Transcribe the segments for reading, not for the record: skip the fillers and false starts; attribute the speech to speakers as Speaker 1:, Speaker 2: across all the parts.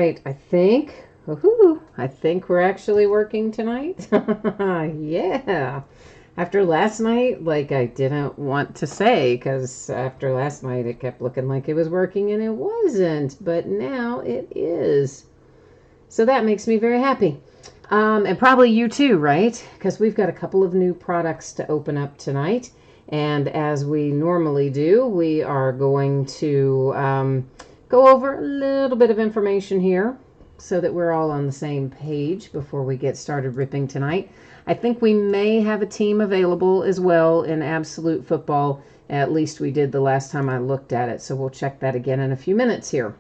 Speaker 1: right. I think we're actually working tonight. Yeah. After last night, like I didn't want to say because after last night it kept looking like it was working and it wasn't, but now it is. So that makes me very happy. And probably you too, right? Because we've got a couple of new products to open up tonight. And as we normally do, we are going to go over a little bit of information here so that we're all on the same page before we get started ripping tonight. I think we may have a team available as well in Absolute Football. At least we did the last time I looked at it. So we'll check that again in a few minutes here.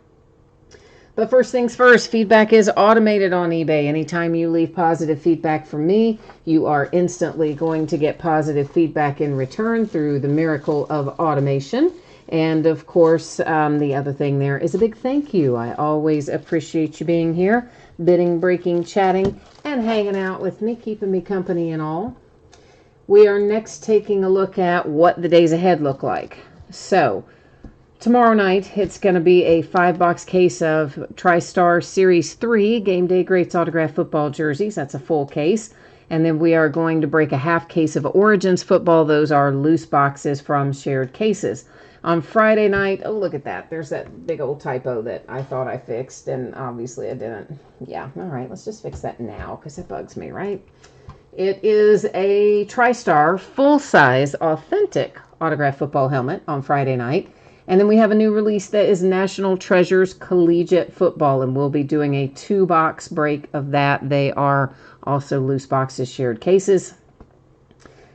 Speaker 1: But first things first, feedback is automated on eBay. Anytime you leave positive feedback from me, you are instantly going to get positive feedback in return through the miracle of automation. And of course, the other thing there is a big thank you. I always appreciate you being here, bidding, breaking, chatting, and hanging out with me, keeping me company and all. We are next taking a look at what the days ahead look like. So, tomorrow night, it's going to be a 5-box case of TriStar Series 3 Game Day Greats Autograph Football jerseys. That's a full case. And then we are going to break a half case of Origins Football. Those are loose boxes from shared cases. On Friday night, oh, look at that. There's that big old typo that I thought I fixed, and obviously I didn't. Yeah, all right, let's just fix that now because it bugs me, right? It is a TriStar full-size authentic autograph football helmet on Friday night. And then we have a new release that is National Treasures Collegiate Football, and we'll be doing a 2-box break of that. They are also loose boxes, shared cases.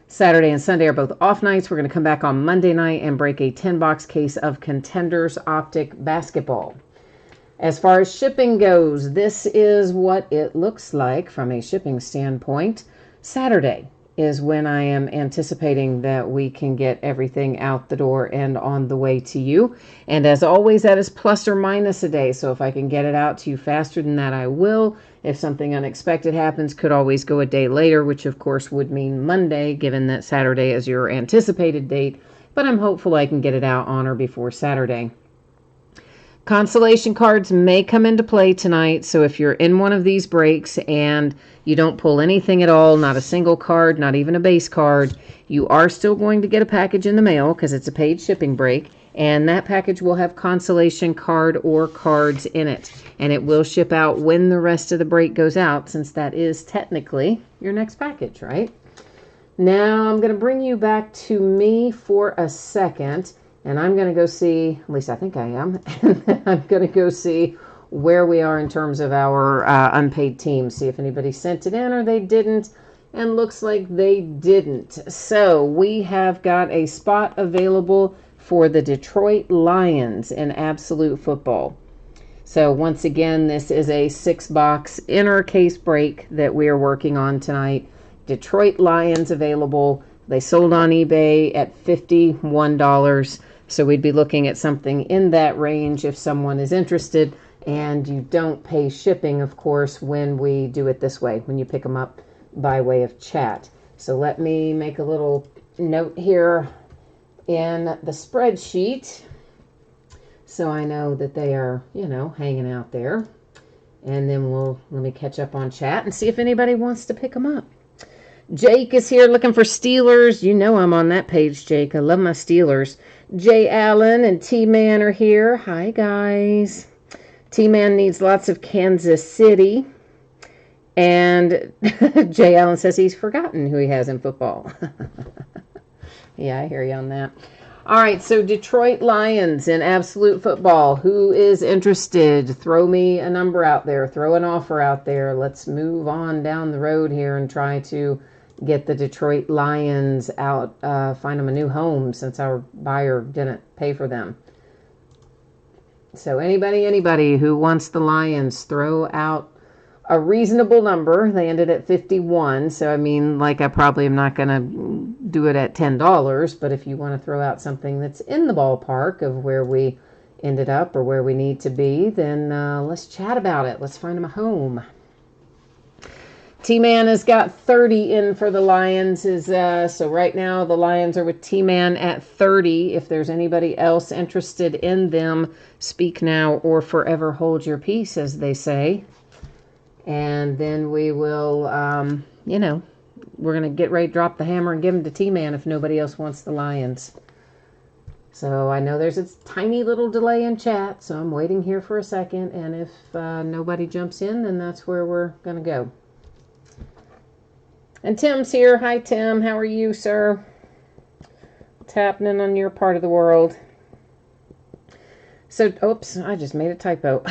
Speaker 1: Saturday and Sunday are both off nights. We're going to come back on Monday night and break a 10-box case of Contenders Optic Basketball. As far as shipping goes, this is what it looks like from a shipping standpoint. Saturday is when I am anticipating that we can get everything out the door and on the way to you. And as always, that is plus or minus a day. So if I can get it out to you faster than that, I will. If something unexpected happens, could always go a day later, which of course would mean Monday, given that Saturday is your anticipated date. But I'm hopeful I can get it out on or before Saturday. Consolation cards may come into play tonight, so if you're in one of these breaks and you don't pull anything at all, not a single card, not even a base card, you are still going to get a package in the mail because it's a paid shipping break, and that package will have consolation card or cards in it, and it will ship out when the rest of the break goes out, since that is technically your next package, right? Now I'm going to bring you back to me for a second. And I'm going to go see, at least I think I am, I'm going to go see where we are in terms of our unpaid team. See if anybody sent it in or they didn't. And looks like they didn't. So we have got a spot available for the Detroit Lions in Absolute Football. So once again, this is a 6-box inner case break that we are working on tonight. Detroit Lions available. They sold on eBay at $51. So we'd be looking at something in that range if someone is interested. And you don't pay shipping, of course, when we do it this way, when you pick them up by way of chat. So let me make a little note here in the spreadsheet so I know that they are, hanging out there. And then let me catch up on chat and see if anybody wants to pick them up. Jake is here looking for Steelers. You know I'm on that page, Jake. I love my Steelers. Jay Allen and T-Man are here. Hi, guys. T-Man needs lots of Kansas City. And Jay Allen says he's forgotten who he has in football. Yeah, I hear you on that. All right, so Detroit Lions in Absolute Football. Who is interested? Throw me a number out there. Throw an offer out there. Let's move on down the road here and try to get the Detroit Lions out, find them a new home since our buyer didn't pay for them. So anybody who wants the Lions, throw out a reasonable number. They ended at 51, so I mean, I probably am not going to do it at $10, but if you want to throw out something that's in the ballpark of where we ended up or where we need to be, then let's chat about it. Let's find them a home. T-Man has got 30 in for the Lions. So right now the Lions are with T-Man at 30. If there's anybody else interested in them, speak now or forever hold your peace, as they say. And then we will, we're going to get ready to drop the hammer and give them to T-Man if nobody else wants the Lions. So I know there's a tiny little delay in chat, so I'm waiting here for a second. And if nobody jumps in, then that's where we're going to go. And Tim's here. Hi, Tim. How are you, sir? What's happening on your part of the world? So, oops, I just made a typo.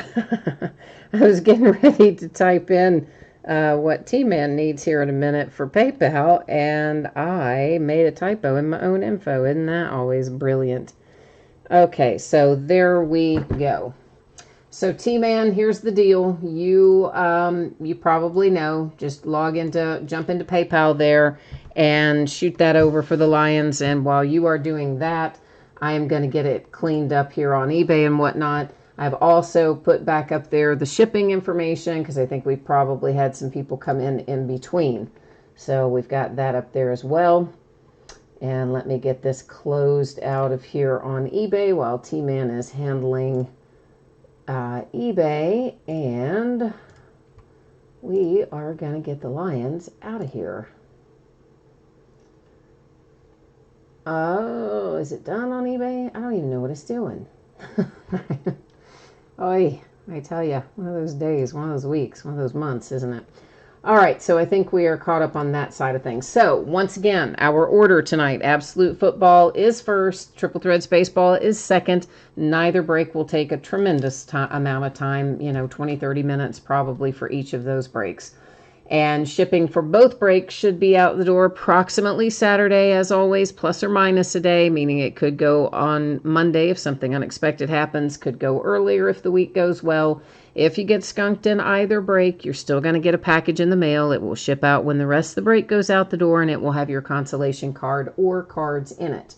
Speaker 1: I was getting ready to type in what T-Man needs here in a minute for PayPal, and I made a typo in my own info. Isn't that always brilliant? Okay, so there we go. So T-Man, here's the deal. You probably know. Just jump into PayPal there and shoot that over for the Lions. And while you are doing that, I am going to get it cleaned up here on eBay and whatnot. I've also put back up there the shipping information because I think we probably had some people come in between. So we've got that up there as well. And let me get this closed out of here on eBay while T-Man is handling eBay, and we are going to get the Lions out of here. Oh, is it done on eBay? I don't even know what it's doing. Oy, I tell you, one of those days, one of those weeks, one of those months, isn't it? All right, so I think we are caught up on that side of things. So, once again, our order tonight, Absolute Football is first, Triple Threads Baseball is second. Neither break will take a tremendous amount of time, 20, 30 minutes probably for each of those breaks. And shipping for both breaks should be out the door approximately Saturday, as always, plus or minus a day, meaning it could go on Monday if something unexpected happens, could go earlier if the week goes well. If you get skunked in either break, you're still going to get a package in the mail. It will ship out when the rest of the break goes out the door, and it will have your consolation card or cards in it.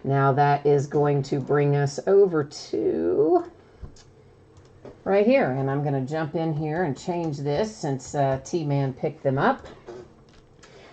Speaker 1: Now that is going to bring us over to right here, and I'm going to jump in here and change this since T-Man picked them up.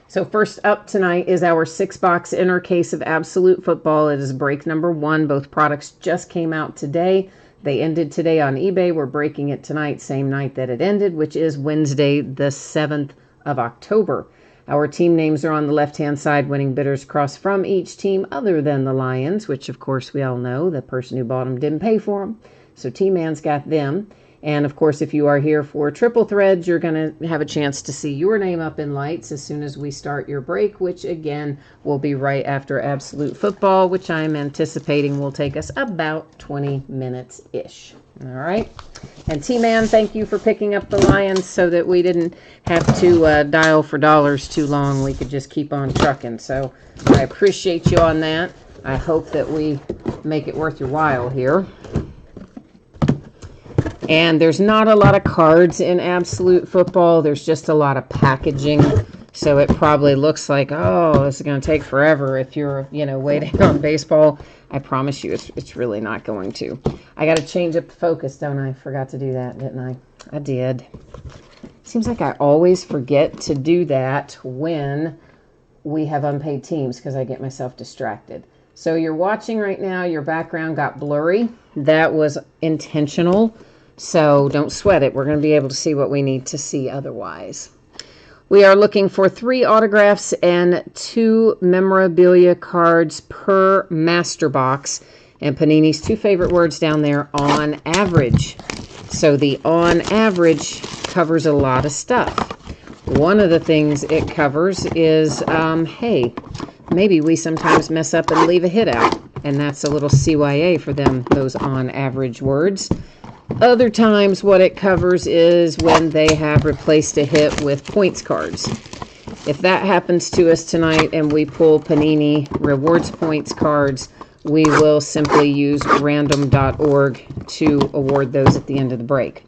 Speaker 1: So first up tonight is our 6-box inner case of Absolute Football. It is break number 1. Both products just came out today. They ended today on eBay. We're breaking it tonight, same night that it ended, which is Wednesday, the 7th of October. Our team names are on the left-hand side, winning bidders cross from each team other than the Lions, which, of course, we all know the person who bought them didn't pay for them. So T-Man's got them. And, of course, if you are here for Triple Threads, you're going to have a chance to see your name up in lights as soon as we start your break, which, again, will be right after Absolute Football, which I'm anticipating will take us about 20 minutes-ish. All right? And T-Man, thank you for picking up the Lions so that we didn't have to dial for dollars too long. We could just keep on trucking. So I appreciate you on that. I hope that we make it worth your while here. And there's not a lot of cards in Absolute Football. There's just a lot of packaging. So it probably looks like, oh, this is going to take forever if you're, waiting on baseball. I promise you it's really not going to. I got to change up the focus, don't I? Forgot to do that, didn't I? I did. Seems like I always forget to do that when we have unpaid teams because I get myself distracted. So you're watching right now. Your background got blurry. That was intentional. So don't sweat it. We're going to be able to see what we need to see otherwise. We are looking for 3 autographs and 2 memorabilia cards per master box. And Panini's 2 favorite words down there, on average. So the on average covers a lot of stuff. One of the things it covers is, hey, maybe we sometimes mess up and leave a hit out. And that's a little CYA for them, those on average words. Other times what it covers is when they have replaced a hit with points cards. If that happens to us tonight and we pull Panini rewards points cards, we will simply use random.org to award those at the end of the break.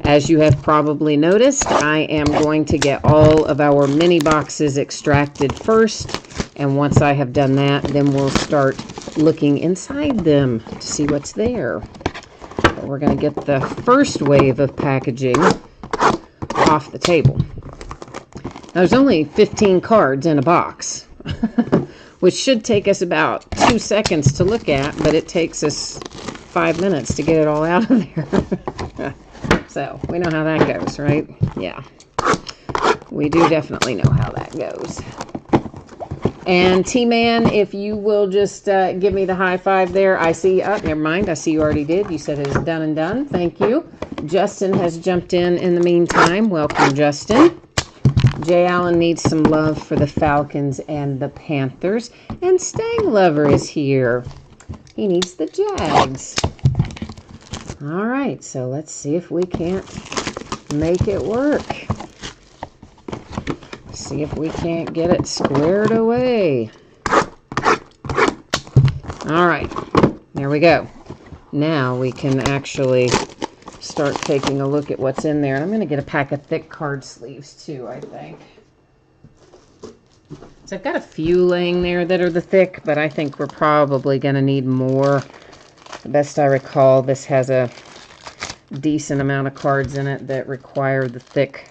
Speaker 1: As you have probably noticed, I am going to get all of our mini boxes extracted first. And once I have done that, then we'll start looking inside them to see what's there. We're going to get the first wave of packaging off the table. There's only 15 cards in a box, which should take us about 2 seconds to look at, but it takes us 5 minutes to get it all out of there. So, we know how that goes, right? Yeah. We do definitely know how that goes. And T-Man, if you will just give me the high five there. I see, never mind. I see you already did. You said it is done and done. Thank you. Justin has jumped in the meantime. Welcome, Justin. Jay Allen needs some love for the Falcons and the Panthers. And Stang Lover is here. He needs the Jags. All right, so let's see if we can't make it work. See if we can't get it squared away. All right, there we go. Now we can actually start taking a look at what's in there. I'm going to get a pack of thick card sleeves too, I think. So I've got a few laying there that are the thick, but I think we're probably going to need more. The best I recall, this has a decent amount of cards in it that require the thick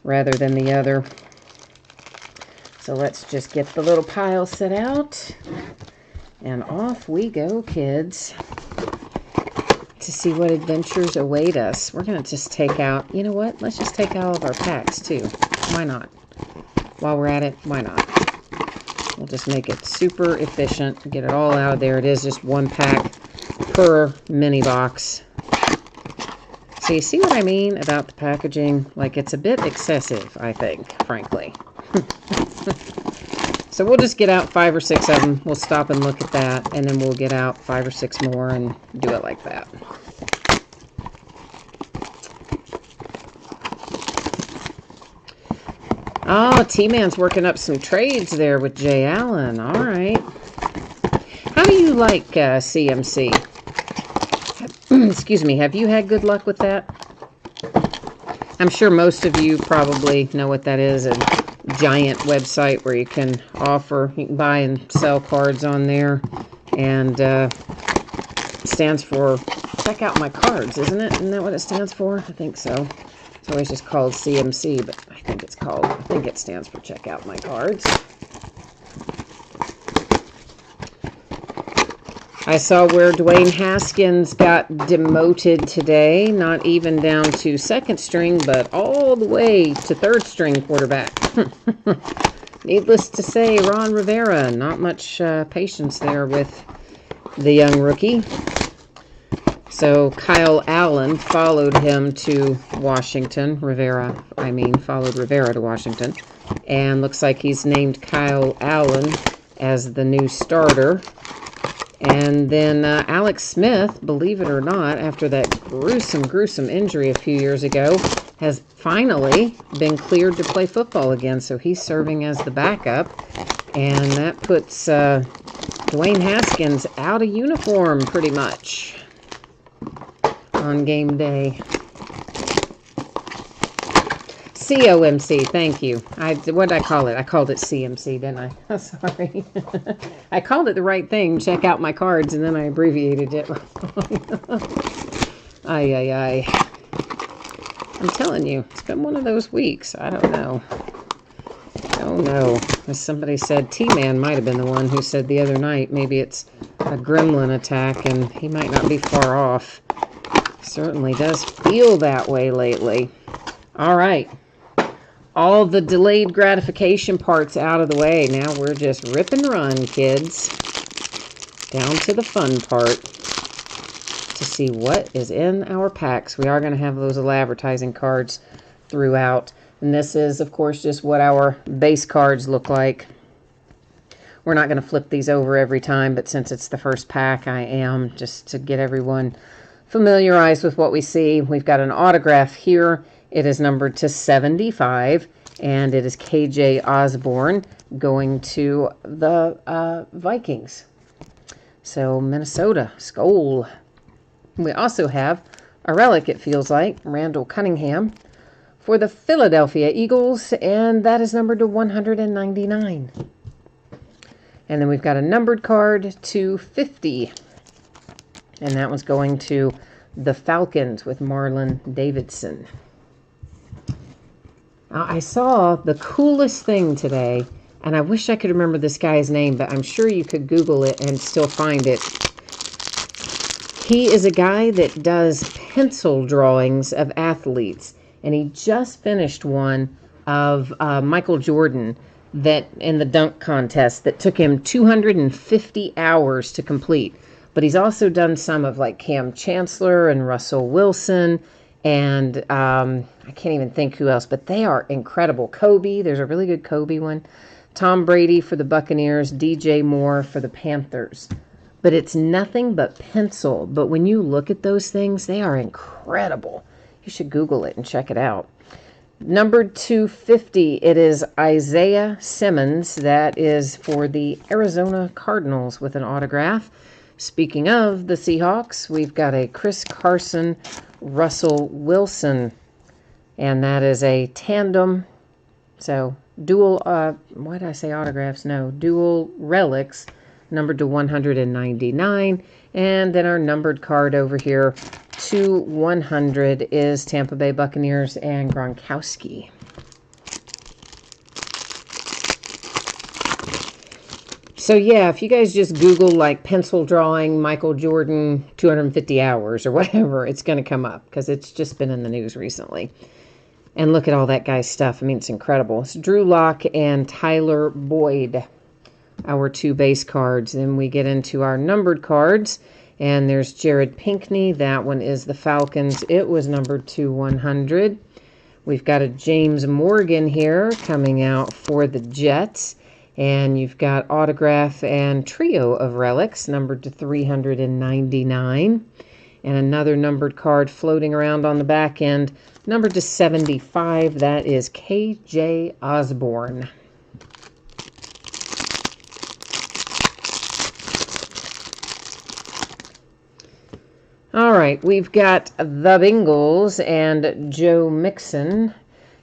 Speaker 1: rather than the other. So let's just get the little pile set out. And off we go, kids, to see what adventures await us. We're going to just take out, you know what? Let's just take out all of our packs, too. Why not? While we're at it, why not? We'll just make it super efficient. Get it all out of there. It is just one pack per mini box. So you see what I mean about the packaging? Like, it's a bit excessive, I think, frankly. So we'll just get out 5 or 6 of them. We'll stop and look at that, and then we'll get out 5 or 6 more and do it like that. Oh, T-Man's working up some trades there with Jay Allen. All right. How do you like CMC? Excuse me. Have you had good luck with that? I'm sure most of you probably know what that is. A giant website where you can buy and sell cards on there. And it stands for Check Out My Cards, isn't it? Isn't that what it stands for? I think so. It's always just called CMC, but I think it stands for Check Out My Cards. I saw where Dwayne Haskins got demoted today, not even down to second string, but all the way to third string quarterback. Needless to say, Ron Rivera, not much patience there with the young rookie. So Kyle Allen followed him to Washington. Followed Rivera to Washington. And looks like he's named Kyle Allen as the new starter. And then Alex Smith, believe it or not, after that gruesome injury a few years ago, has finally been cleared to play football again. So he's serving as the backup. And that puts Dwayne Haskins out of uniform pretty much on game day. COMC, thank you. What did I call it? I called it CMC, didn't I? Oh, sorry. I called it the right thing, Check Out My Cards, and then I abbreviated it wrong. Ay. I'm telling you, it's been one of those weeks. I don't know. Oh, no. As somebody said, T-Man might have been the one who said the other night, maybe it's a gremlin attack, and he might not be far off. Certainly does feel that way lately. All right. All the delayed gratification parts out of the way. Now we're just rip and run, kids. Down to the fun part to see what is in our packs. We are going to have those little advertising cards throughout. And this is, of course, just what our base cards look like. We're not going to flip these over every time, but since it's the first pack, I am, just to get everyone familiarized with what we see. We've got an autograph here. It is numbered to 75, and it is KJ Osborne going to the Vikings. So, Minnesota, Skol. We also have a relic, it feels like, Randall Cunningham for the Philadelphia Eagles, and that is numbered to 199. And then we've got a numbered card to 50, and that was going to the Falcons with Marlon Davidson. I saw the coolest thing today, and I wish I could remember this guy's name, but I'm sure you could Google it and still find it. He is a guy that does pencil drawings of athletes, and he just finished one of Michael Jordan that in the dunk contest that took him 250 hours to complete. But he's also done some of like Cam Chancellor and Russell Wilson, and I can't even think who else, but they are incredible. Kobe, there's a really good Kobe one. Tom Brady for the Buccaneers, DJ Moore for the Panthers. But it's nothing but pencil. But when you look at those things, they are incredible. You should Google it and check it out. Number 250, it is Isaiah Simmons. That is for the Arizona Cardinals with an autograph. Speaking of the Seahawks, we've got a Chris Carson, Russell Wilson. And that is a tandem. So dual, why did I say autographs? No, dual relics. Numbered to 199, and then our numbered card over here to 100 is Tampa Bay Buccaneers and Gronkowski. So yeah, if you guys just Google like pencil drawing Michael Jordan 250 hours or whatever, it's going to come up because it's just been in the news recently. And look at all that guy's stuff. I mean, it's incredible. It's Drew Lock and Tyler Boyd. Our two base cards. Then we get into our numbered cards, and there's Jared Pinkney. That one is the Falcons. It was numbered to 100. We've got a James Morgan here coming out for the Jets, and you've got autograph and trio of relics numbered to 399, and another numbered card floating around on the back end numbered to 75. That is KJ Osborne. All right, we've got the Bengals and Joe Mixon.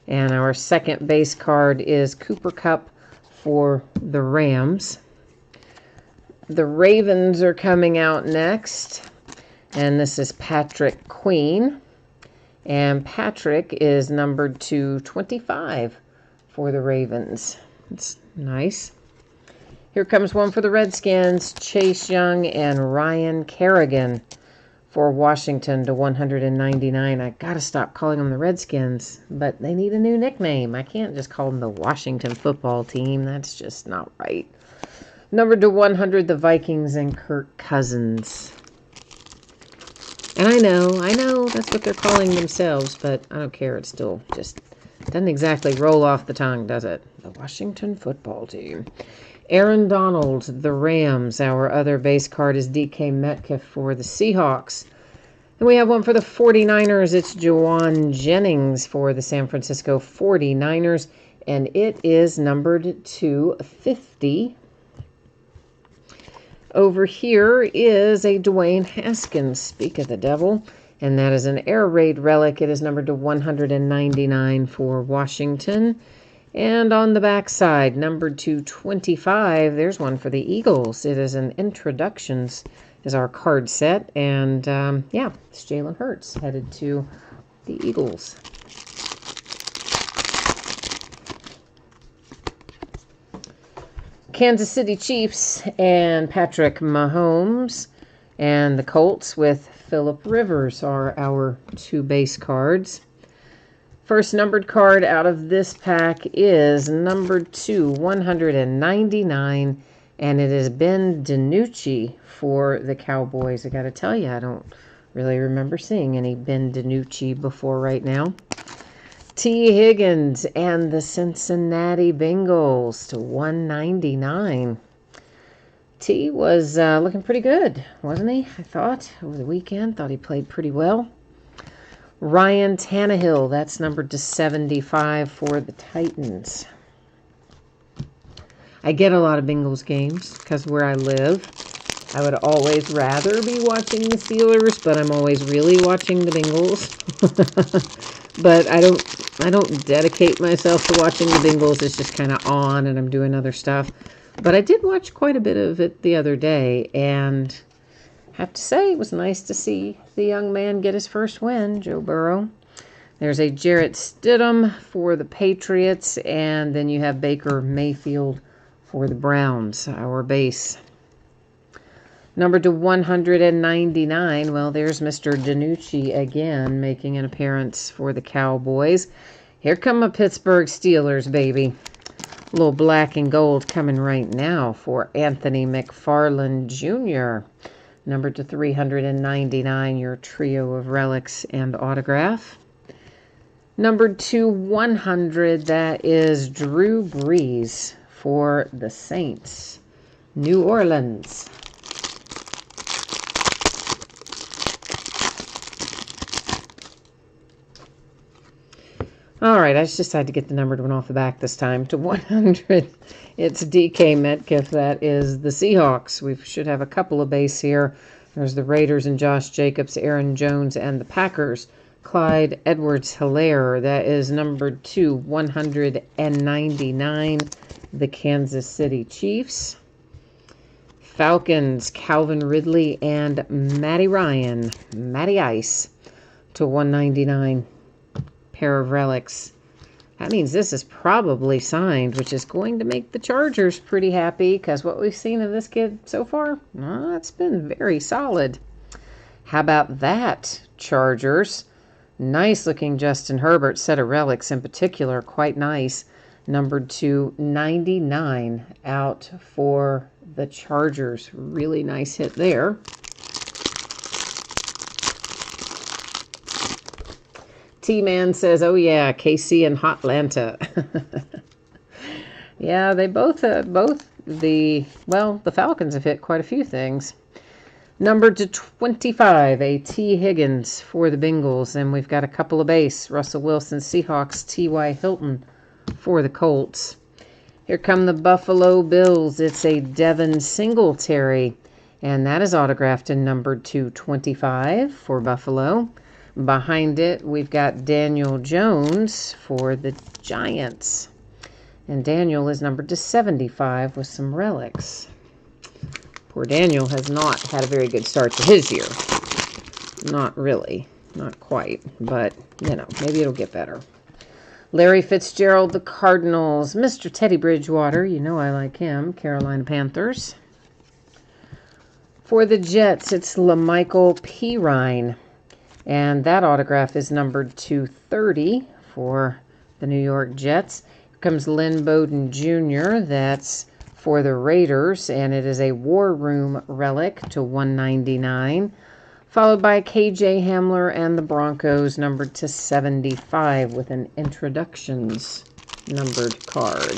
Speaker 1: And our second base card is Cooper Kupp for the Rams. The Ravens are coming out next. And this is Patrick Queen. And Patrick is numbered to 25 for the Ravens. It's nice. Here comes one for the Redskins. Chase Young and Ryan Kerrigan. For Washington to 199. I gotta stop calling them the Redskins, but they need a new nickname. I can't just call them the Washington football team. That's just not right. Numbered to 100, the Vikings and Kirk Cousins. And I know that's what they're calling themselves, but I don't care. It still just doesn't exactly roll off the tongue, does it? The Washington football team. Aaron Donald, the Rams. Our other base card is DK Metcalf for the Seahawks. And we have one for the 49ers. It's Jawan Jennings for the San Francisco 49ers. And it is numbered to 50. Over here is a Dwayne Haskins, speak of the devil. And that is an Air Raid relic. It is numbered to 199 for Washington. And on the back side, numbered to 25, there's one for the Eagles. It is an Introductions is our card set. And, yeah, it's Jalen Hurts headed to the Eagles. Kansas City Chiefs and Patrick Mahomes. And the Colts with Phillip Rivers are our two base cards. First numbered card out of this pack is numbered to 199, and it is Ben DiNucci for the Cowboys. I got to tell you, I don't really remember seeing any Ben DiNucci before right now. T. Higgins and the Cincinnati Bengals to 199. T was looking pretty good, wasn't he? I thought over the weekend. Thought he played pretty well. Ryan Tannehill, that's numbered to 75 for the Titans. I get a lot of Bengals games because where I live, I would always rather be watching the Steelers, but I'm always really watching the Bengals. But I don't dedicate myself to watching the Bengals. It's just kind of on and I'm doing other stuff. But I did watch quite a bit of it the other day, and I have to say it was nice to see the young man get his first win, Joe Burrow. There's a Jarrett Stidham for the Patriots, and then you have Baker Mayfield for the Browns, our base. Number to 199, well, there's Mr. DiNucci again, making an appearance for the Cowboys. Here come my Pittsburgh Steelers, baby. A little black and gold coming right now for Anthony McFarland Jr. Number to 399, your trio of relics and autograph. Number to 100, that is Drew Brees for the Saints. New Orleans. All right, I just decided to get the numbered one off the back this time. To 100, it's DK Metcalf. That is the Seahawks. We should have a couple of base here. There's the Raiders and Josh Jacobs, Aaron Jones, and the Packers. Clyde Edwards-Helaire. That is number 199, the Kansas City Chiefs. Falcons, Calvin Ridley, and Matty Ryan. Matty Ice to 199. Pair of relics. That means this is probably signed, which is going to make the Chargers pretty happy, because what we've seen of this kid so far, it's been very solid. How about that, Chargers? Nice looking Justin Herbert set of relics in particular, quite nice. Numbered to 99 out for the Chargers. Really nice hit there. T-Man says, oh yeah, KC and Hotlanta. Yeah, they both the Falcons have hit quite a few things. Number to 25, a T. Higgins for the Bengals. And we've got a couple of base. Russell Wilson, Seahawks, T.Y. Hilton for the Colts. Here come the Buffalo Bills. It's a Devin Singletary. And that is autographed and numbered to 25 for Buffalo. Behind it, we've got Daniel Jones for the Giants. And Daniel is numbered to 75 with some relics. Poor Daniel has not had a very good start to his year. Not really. Not quite. But, maybe it'll get better. Larry Fitzgerald, the Cardinals. Mr. Teddy Bridgewater, you know I like him. Carolina Panthers. For the Jets, it's LaMichael Pirine. And that autograph is numbered to 30 for the New York Jets. Here comes Lynn Bowden Jr. That's for the Raiders, and it is a War Room relic to 199. Followed by KJ Hamler and the Broncos, numbered to 75 with an introductions numbered card.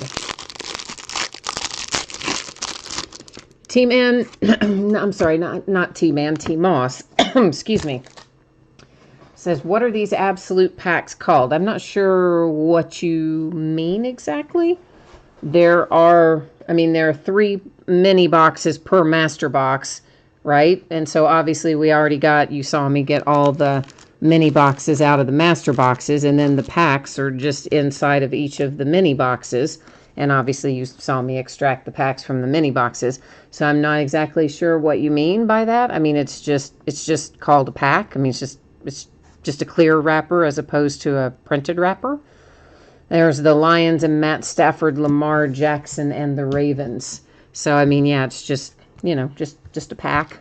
Speaker 1: T-Man, I'm sorry, not T-Man, T-Moss, excuse me. Says, what are these absolute packs called? I'm not sure what you mean exactly. There are 3 mini boxes per master box, right? And so obviously you saw me get all the mini boxes out of the master boxes, and then the packs are just inside of each of the mini boxes. And obviously you saw me extract the packs from the mini boxes. So I'm not exactly sure what you mean by that. I mean, it's just called a pack. I mean, it's just a clear wrapper as opposed to a printed wrapper. There's the Lions and Matt Stafford, Lamar Jackson, and the Ravens. So, I mean, yeah, it's just a pack.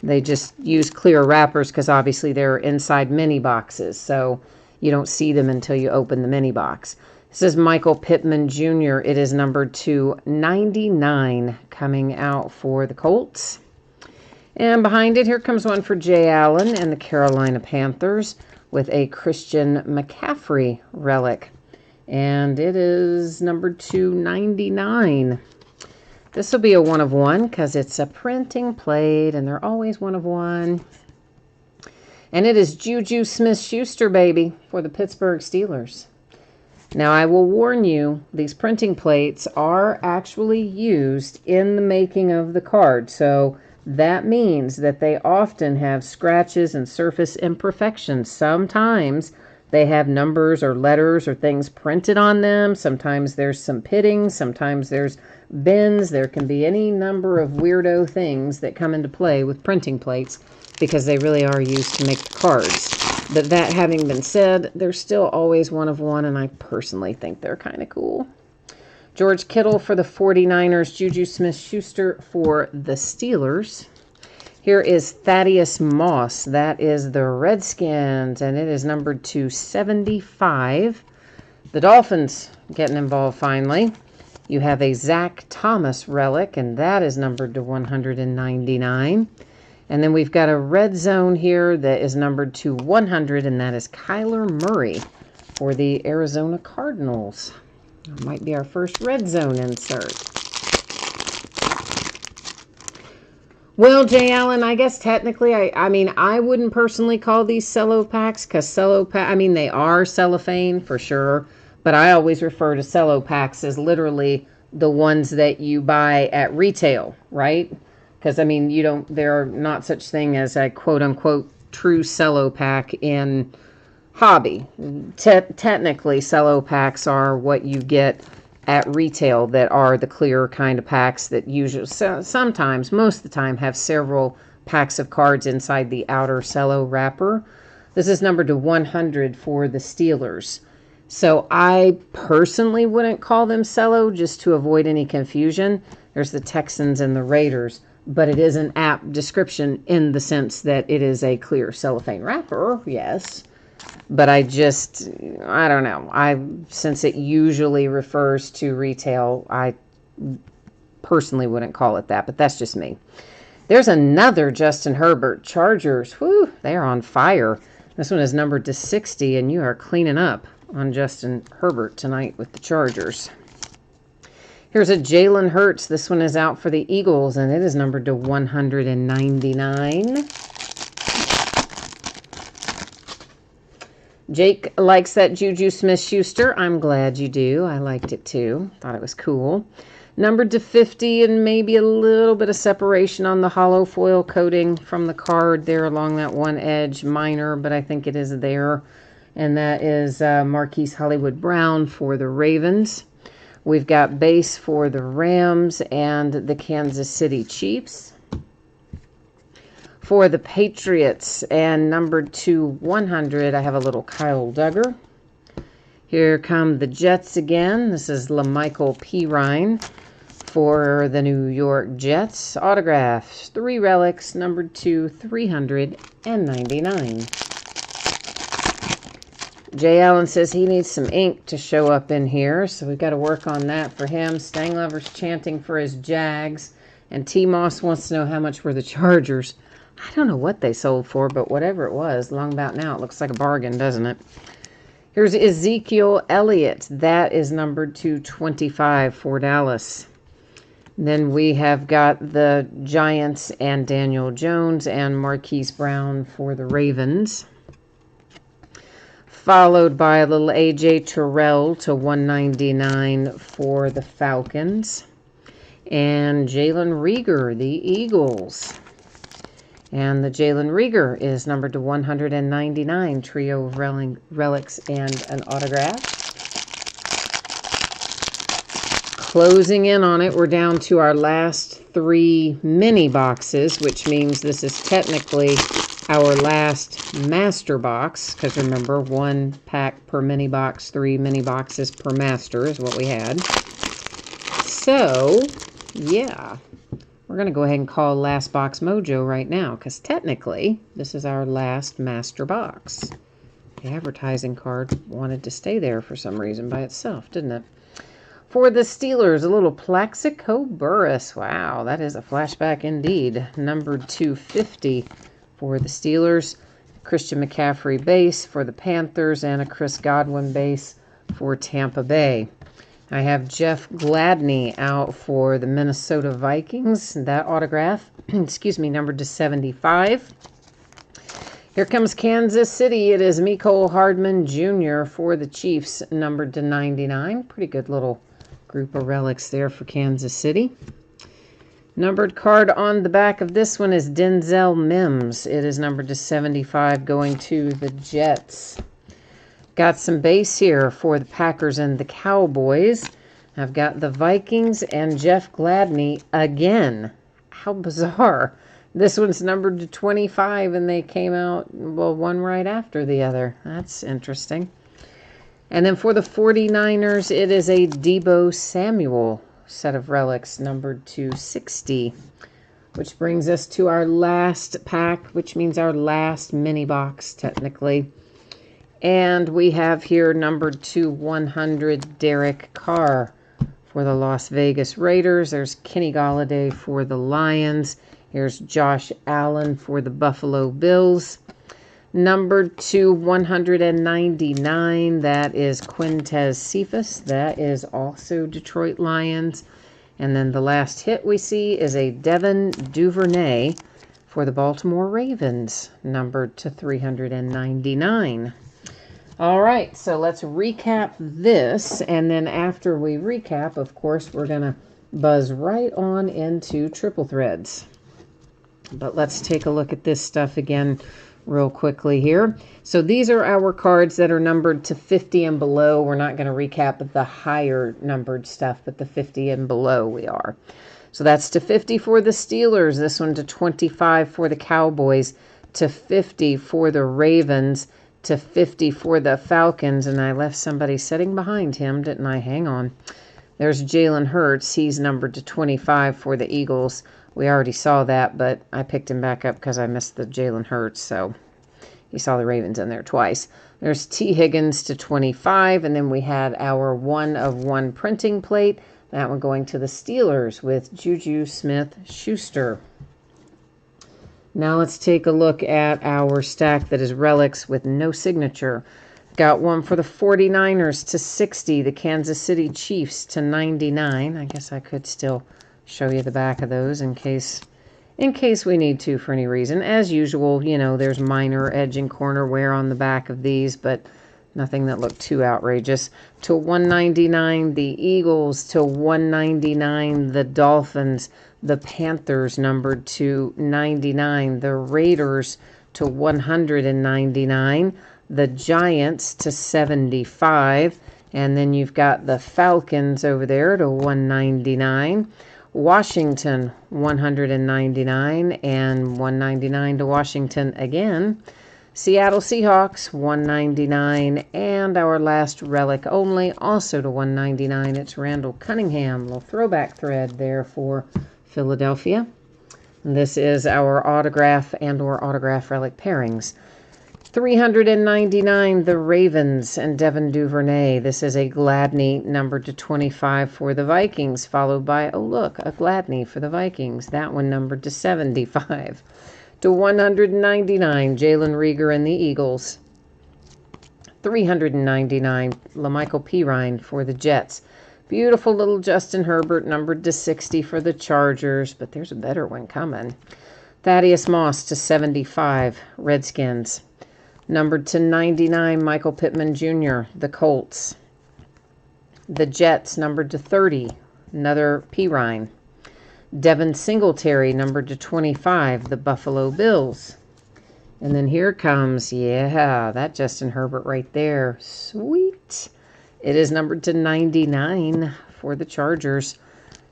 Speaker 1: They just use clear wrappers because obviously they're inside mini boxes. So you don't see them until you open the mini box. This is Michael Pittman Jr. It is numbered to 99 coming out for the Colts. And behind it, here comes one for Jay Allen and the Carolina Panthers with a Christian McCaffrey relic. And it is number 299. This will be a 1 of 1 because it's a printing plate and they're always 1 of 1. And it is Juju Smith-Schuster, baby, for the Pittsburgh Steelers. Now, I will warn you, these printing plates are actually used in the making of the card. So that means that they often have scratches and surface imperfections. Sometimes they have numbers or letters or things printed on them. Sometimes there's some pitting. Sometimes there's bends. There can be any number of weirdo things that come into play with printing plates because they really are used to make the cards. But that having been said, they're still always one of one, and I personally think they're kind of cool. George Kittle for the 49ers, Juju Smith-Schuster for the Steelers. Here is Thaddeus Moss. That is the Redskins, and it is numbered to 75. The Dolphins getting involved finally. You have a Zach Thomas relic, and that is numbered to 199. And then we've got a red zone here that is numbered to 100, and that is Kyler Murray for the Arizona Cardinals. That might be our first red zone insert. Well, Jay Allen, I guess technically, I mean, I wouldn't personally call these cello packs because they are cellophane for sure, but I always refer to cello packs as literally the ones that you buy at retail, right? Because, I mean, there are not such thing as a quote-unquote true cello pack in hobby. Technically, cello packs are what you get at retail that are the clear kind of packs that usually, sometimes, most of the time, have several packs of cards inside the outer cello wrapper. This is numbered to 100 for the Steelers. So I personally wouldn't call them cello just to avoid any confusion. There's the Texans and the Raiders. But it is an apt description in the sense that it is a clear cellophane wrapper, yes. But I don't know. Since it usually refers to retail, I personally wouldn't call it that, but that's just me. There's another Justin Herbert. Chargers, whew, they are on fire. This one is numbered to 60, and you are cleaning up on Justin Herbert tonight with the Chargers. Here's a Jalen Hurts. This one is out for the Eagles, and it is numbered to 199. Jake likes that Juju Smith-Schuster. I'm glad you do. I liked it too. Thought it was cool. Numbered to 50, and maybe a little bit of separation on the hollow foil coating from the card there along that one edge. Minor, but I think it is there. And that is Marquise Hollywood Brown for the Ravens. We've got base for the Rams and the Kansas City Chiefs. For the Patriots and numbered to 100, I have a little Kyle Duggar. Here come the Jets again. This is LaMichael Pirine for the New York Jets. Autographs, 3 relics, numbered to 399. Jay Allen says he needs some ink to show up in here, so we've got to work on that for him. Stanglover's chanting for his Jags, and T. Moss wants to know how much were the Chargers. I don't know what they sold for, but whatever it was, long about now, it looks like a bargain, doesn't it? Here's Ezekiel Elliott. That is numbered to 25 for Dallas. Then we have got the Giants and Daniel Jones and Marquise Brown for the Ravens. Followed by a little A.J. Terrell to 199 for the Falcons. And Jalen Reagor, the Eagles. And the Jalen Reagor is numbered to 199, trio of relics and an autograph. Closing in on it, we're down to our last 3 mini boxes, which means this is technically our last master box, because remember, 1 pack per mini box, 3 mini boxes per master is what we had. So, yeah, we're going to go ahead and call Last Box Mojo right now, because technically, this is our last master box. The advertising card wanted to stay there for some reason by itself, didn't it? For the Steelers, a little Plaxico Burress. Wow, that is a flashback indeed. Numbered 250 for the Steelers. Christian McCaffrey base for the Panthers, and a Chris Godwin base for Tampa Bay. I have Jeff Gladney out for the Minnesota Vikings. That autograph, numbered to 75. Here comes Kansas City. It is Mecole Hardman Jr. for the Chiefs, numbered to 99. Pretty good little group of relics there for Kansas City. Numbered card on the back of this one is Denzel Mims. It is numbered to 75, going to the Jets. Got some base here for the Packers and the Cowboys. I've got the Vikings and Jeff Gladney again. How bizarre. This one's numbered to 25, and they came out, well, one right after the other. That's interesting. And then for the 49ers, it is a Deebo Samuel set of relics numbered to 60, which brings us to our last pack, which means our last mini box, technically. And we have here numbered to 100 Derek Carr for the Las Vegas Raiders. There's Kenny Golladay for the Lions. Here's Josh Allen for the Buffalo Bills. Numbered to 199, that is Quintez Cephas. That is also Detroit Lions. And then the last hit we see is a Devin Duvernay for the Baltimore Ravens, numbered to 399. All right, so let's recap this. And then after we recap, of course, we're going to buzz right on into triple threads. But let's take a look at this stuff again real quickly here. So these are our cards that are numbered to 50 and below. We're not going to recap the higher numbered stuff, but the 50 and below we are. So that's to 50 for the Steelers. This one to 25 for the Cowboys, to 50 for the Ravens, to 50 for the Falcons. And I left somebody sitting behind him, didn't I? Hang on. There's Jalen Hurts. He's numbered to 25 for the Eagles. We already saw that, but I picked him back up because I missed the Jalen Hurts, so you saw the Ravens in there twice. There's T. Higgins to 25, and then we had our 1-of-1 printing plate. That one going to the Steelers with Juju Smith-Schuster. Now let's take a look at our stack that is relics with no signature. Got one for the 49ers to 60, the Kansas City Chiefs to 99. I guess I could still show you the back of those in case we need to for any reason. As usual, you know, there's minor edge and corner wear on the back of these, but nothing that looked too outrageous. To 199, the Eagles. To 199, the Dolphins. The Panthers numbered to 99. The Raiders to 199. The Giants to 75. And then you've got the Falcons over there to 199. Washington, 199, and 199 to Washington again. Seattle Seahawks, 199, and our last relic only, also to 199. It's Randall Cunningham, little throwback thread there for Philadelphia. And this is our autograph and or autograph relic pairings. 399, the Ravens and Devin Duvernay. This is a Gladney numbered to 25 for the Vikings, followed by, oh look, a Gladney for the Vikings. That one numbered to 75. To 199, Jalen Reagor and the Eagles. 399, LaMichael Pirine for the Jets. Beautiful little Justin Herbert numbered to 60 for the Chargers, but there's a better one coming. Thaddeus Moss to 75, Redskins. Numbered to 99, Michael Pittman Jr., the Colts. The Jets, numbered to 30, another Pirine. Devin Singletary, numbered to 25, the Buffalo Bills. And then here comes, yeah, that Justin Herbert right there. Sweet. It is numbered to 99 for the Chargers.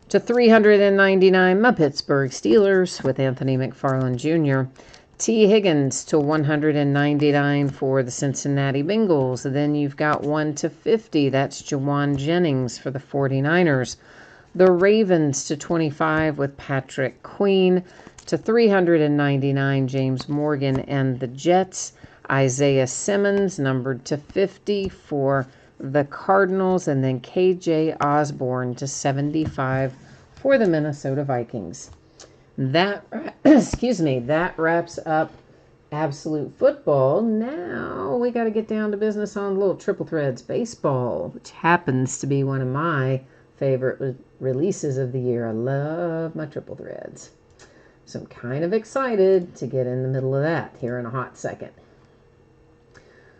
Speaker 1: To 399, my Pittsburgh Steelers with Anthony McFarland Jr. T. Higgins to 199 for the Cincinnati Bengals. Then you've got 1 to 50. That's Jawan Jennings for the 49ers. The Ravens to 25 with Patrick Queen. To 399, James Morgan and the Jets. Isaiah Simmons, numbered to 50 for the Cardinals. And then KJ Osborne to 75 for the Minnesota Vikings. That, that wraps up Absolute Football. Now we got to get down to business on little triple threads baseball, which happens to be one of my favorite releases of the year. I love my triple threads. So I'm kind of excited to get in the middle of that here in a hot second.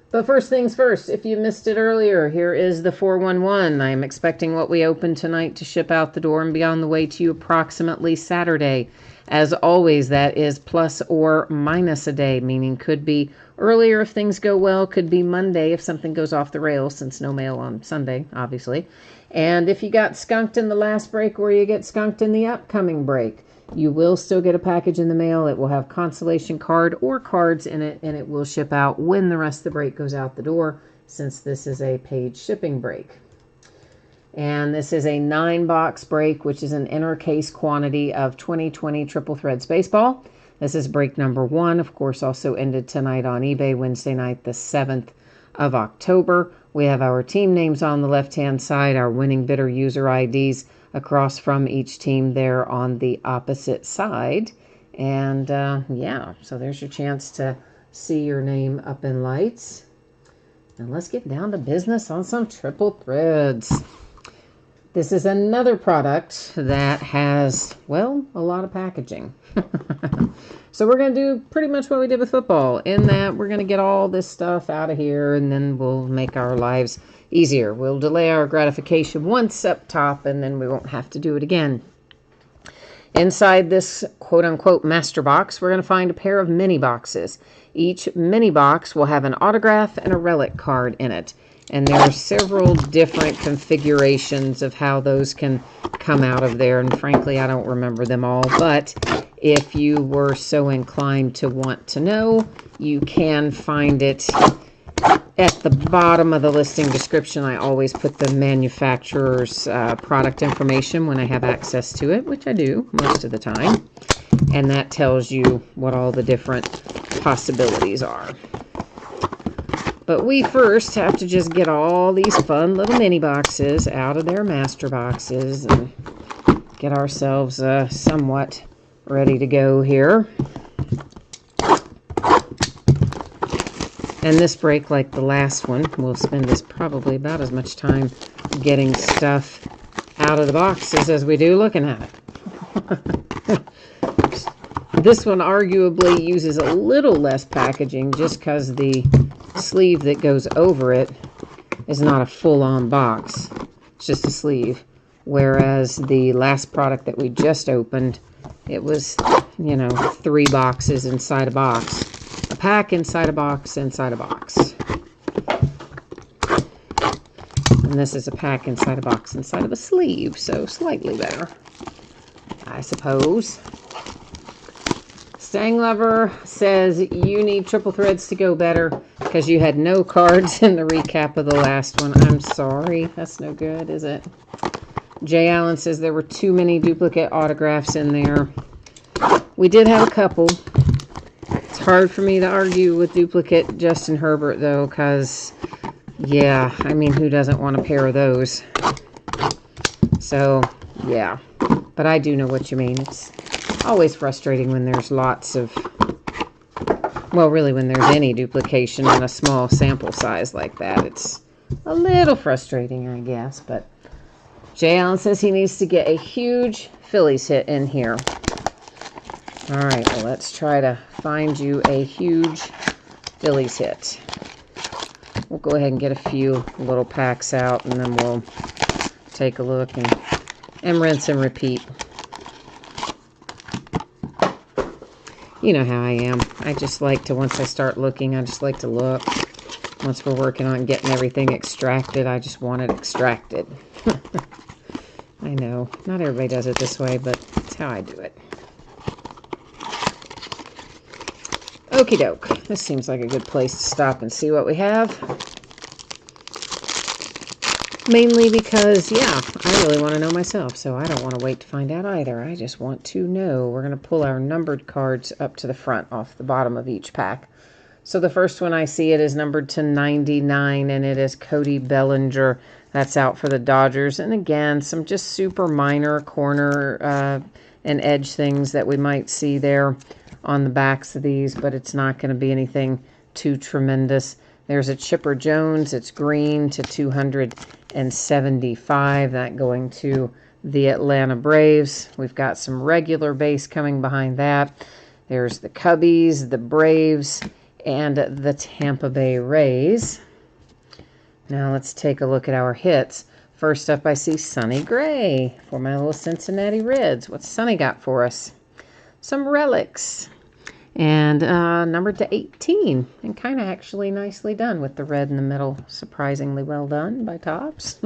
Speaker 1: But first things first, if you missed it earlier, here is the 411. I am expecting what we open tonight to ship out the door and be on the way to you approximately Saturday. As always, that is plus or minus a day, meaning could be earlier if things go well, could be Monday if something goes off the rails, since no mail on Sunday, obviously. And if you got skunked in the last break or you get skunked in the upcoming break, You will still get a package in the mail. It will have consolation card or cards in it, and it will ship out when the rest of the break goes out the door, since this is a paid shipping break. And this is a 9-box break, which is an inner case quantity of 2020 Triple Threads Baseball. This is break number 1. Of course, also ended tonight on eBay, Wednesday night, the 7th of October. We have our team names on the left-hand side, our winning bidder user IDs across from each team there on the opposite side. And yeah, so there's your chance to see your name up in lights. And let's get down to business on some Triple Threads. This is another product that has, well, a lot of packaging. So we're going to do pretty much what we did with football, in that we're going to get all this stuff out of here, and then we'll make our lives easier. We'll delay our gratification once up top, and then we won't have to do it again. Inside this quote-unquote master box, we're going to find a pair of mini boxes. Each mini box will have an autograph and a relic card in it. And there are several different configurations of how those can come out of there. And frankly, I don't remember them all. But if you were so inclined to want to know, you can find it at the bottom of the listing description. I always put the manufacturer's product information when I have access to it, which I do most of the time. And that tells you what all the different possibilities are. But we first have to just get all these fun little mini boxes out of their master boxes and get ourselves somewhat ready to go here. And this break, like the last one, we'll spend this probably about as much time getting stuff out of the boxes as we do looking at it. This one arguably uses a little less packaging just because the sleeve that goes over it is not a full-on box. It's just a sleeve. Whereas the last product that we just opened, it was, 3 boxes inside a box. A pack inside a box inside a box. And this is a pack inside a box inside of a sleeve, so slightly better, I suppose. Stang Lover says you need Triple Threads to go better because you had no cards in the recap of the last one. I'm sorry. That's no good, is it? Jay Allen says there were too many duplicate autographs in there. We did have a couple. It's hard for me to argue with duplicate Justin Herbert, though, because, yeah, I mean, who doesn't want a pair of those? So, yeah. But I do know what you mean. It's always frustrating when there's lots of, well, really when there's any duplication in a small sample size like that. It's a little frustrating, I guess. But Jay Allen says he needs to get a huge Phillies hit in here. All right, well, let's try to find you a huge Phillies hit. We'll go ahead and get a few little packs out, and then we'll take a look and rinse and repeat. You know how I am. I just like to, once I start looking, I just like to look. Once we're working on getting everything extracted, I just want it extracted. I know, not everybody does it this way, but it's how I do it. Okie doke. This seems like a good place to stop and see what we have. Mainly because, yeah, I really want to know myself, so I don't want to wait to find out either. I just want to know. We're going to pull our numbered cards up to the front off the bottom of each pack. So the first one I see, it is numbered to 99, and it is Cody Bellinger. That's out for the Dodgers. And again, some just super minor corner and edge things that we might see there on the backs of these, but it's not going to be anything too tremendous. There's a Chipper Jones. It's green to 275. That going to the Atlanta Braves. We've got some regular base coming behind that. There's the Cubbies, the Braves, and the Tampa Bay Rays. Now let's take a look at our hits. First up, I see Sonny Gray for my little Cincinnati Reds. What's Sonny got for us? Some relics. And numbered to 18, and kind of actually nicely done with the red in the middle. Surprisingly well done by Topps.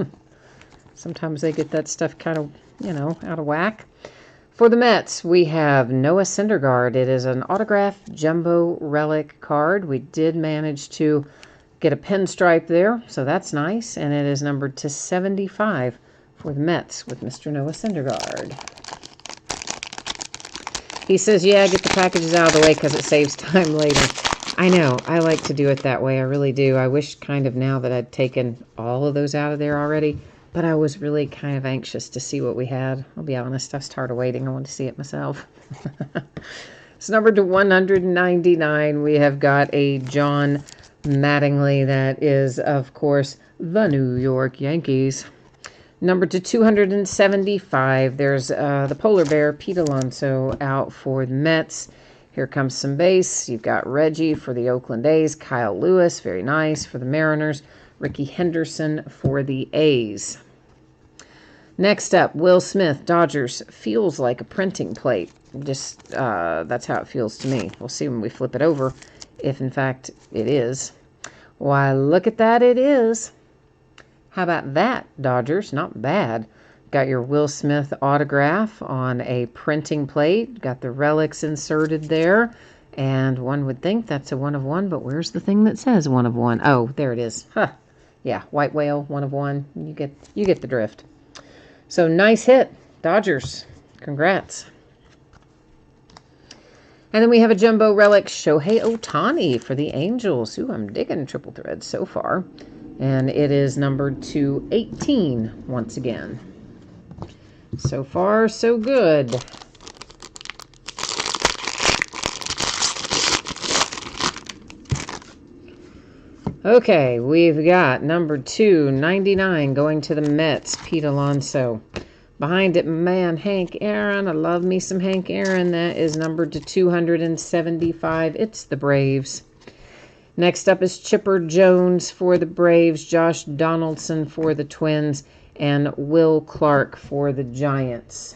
Speaker 1: Sometimes they get that stuff kind of, out of whack. For the Mets, we have Noah Syndergaard. It is an autographed jumbo relic card. We did manage to get a pinstripe there, so that's nice. And it is numbered to 75 for the Mets with Mr. Noah Syndergaard. He says, yeah, get the packages out of the way because it saves time later. I know. I like to do it that way. I really do. I wish kind of now that I'd taken all of those out of there already. But I was really kind of anxious to see what we had. I'll be honest. I was tired of waiting. I wanted to see it myself. It's numbered to 199. We have got a John Mattingly. That is, of course, the New York Yankees. Numbered to 275. There's the Polar Bear, Pete Alonso, out for the Mets. Here comes some base. You've got Reggie for the Oakland A's. Kyle Lewis, very nice, for the Mariners. Ricky Henderson for the A's. Next up, Will Smith, Dodgers. Feels like a printing plate. Just, that's how it feels to me. We'll see when we flip it over, if in fact it is. Why, look at that, it is. How about that, Dodgers? Not bad. Got your Will Smith autograph on a printing plate. Got the relics inserted there. And one would think that's a 1 of 1, but where's the thing that says 1 of 1? Oh, there it is. Huh. Yeah, white whale, 1 of 1. You get the drift. So nice hit, Dodgers. Congrats. And then we have a jumbo relic, Shohei Ohtani for the Angels. Ooh, I'm digging triple threads so far. And it is numbered to 18 once again. So far, so good. Okay, we've got number 299 going to the Mets, Pete Alonso. Behind it, man, Hank Aaron. I love me some Hank Aaron. That is numbered to 275. It's the Braves. Next up is Chipper Jones for the Braves, Josh Donaldson for the Twins, and Will Clark for the Giants.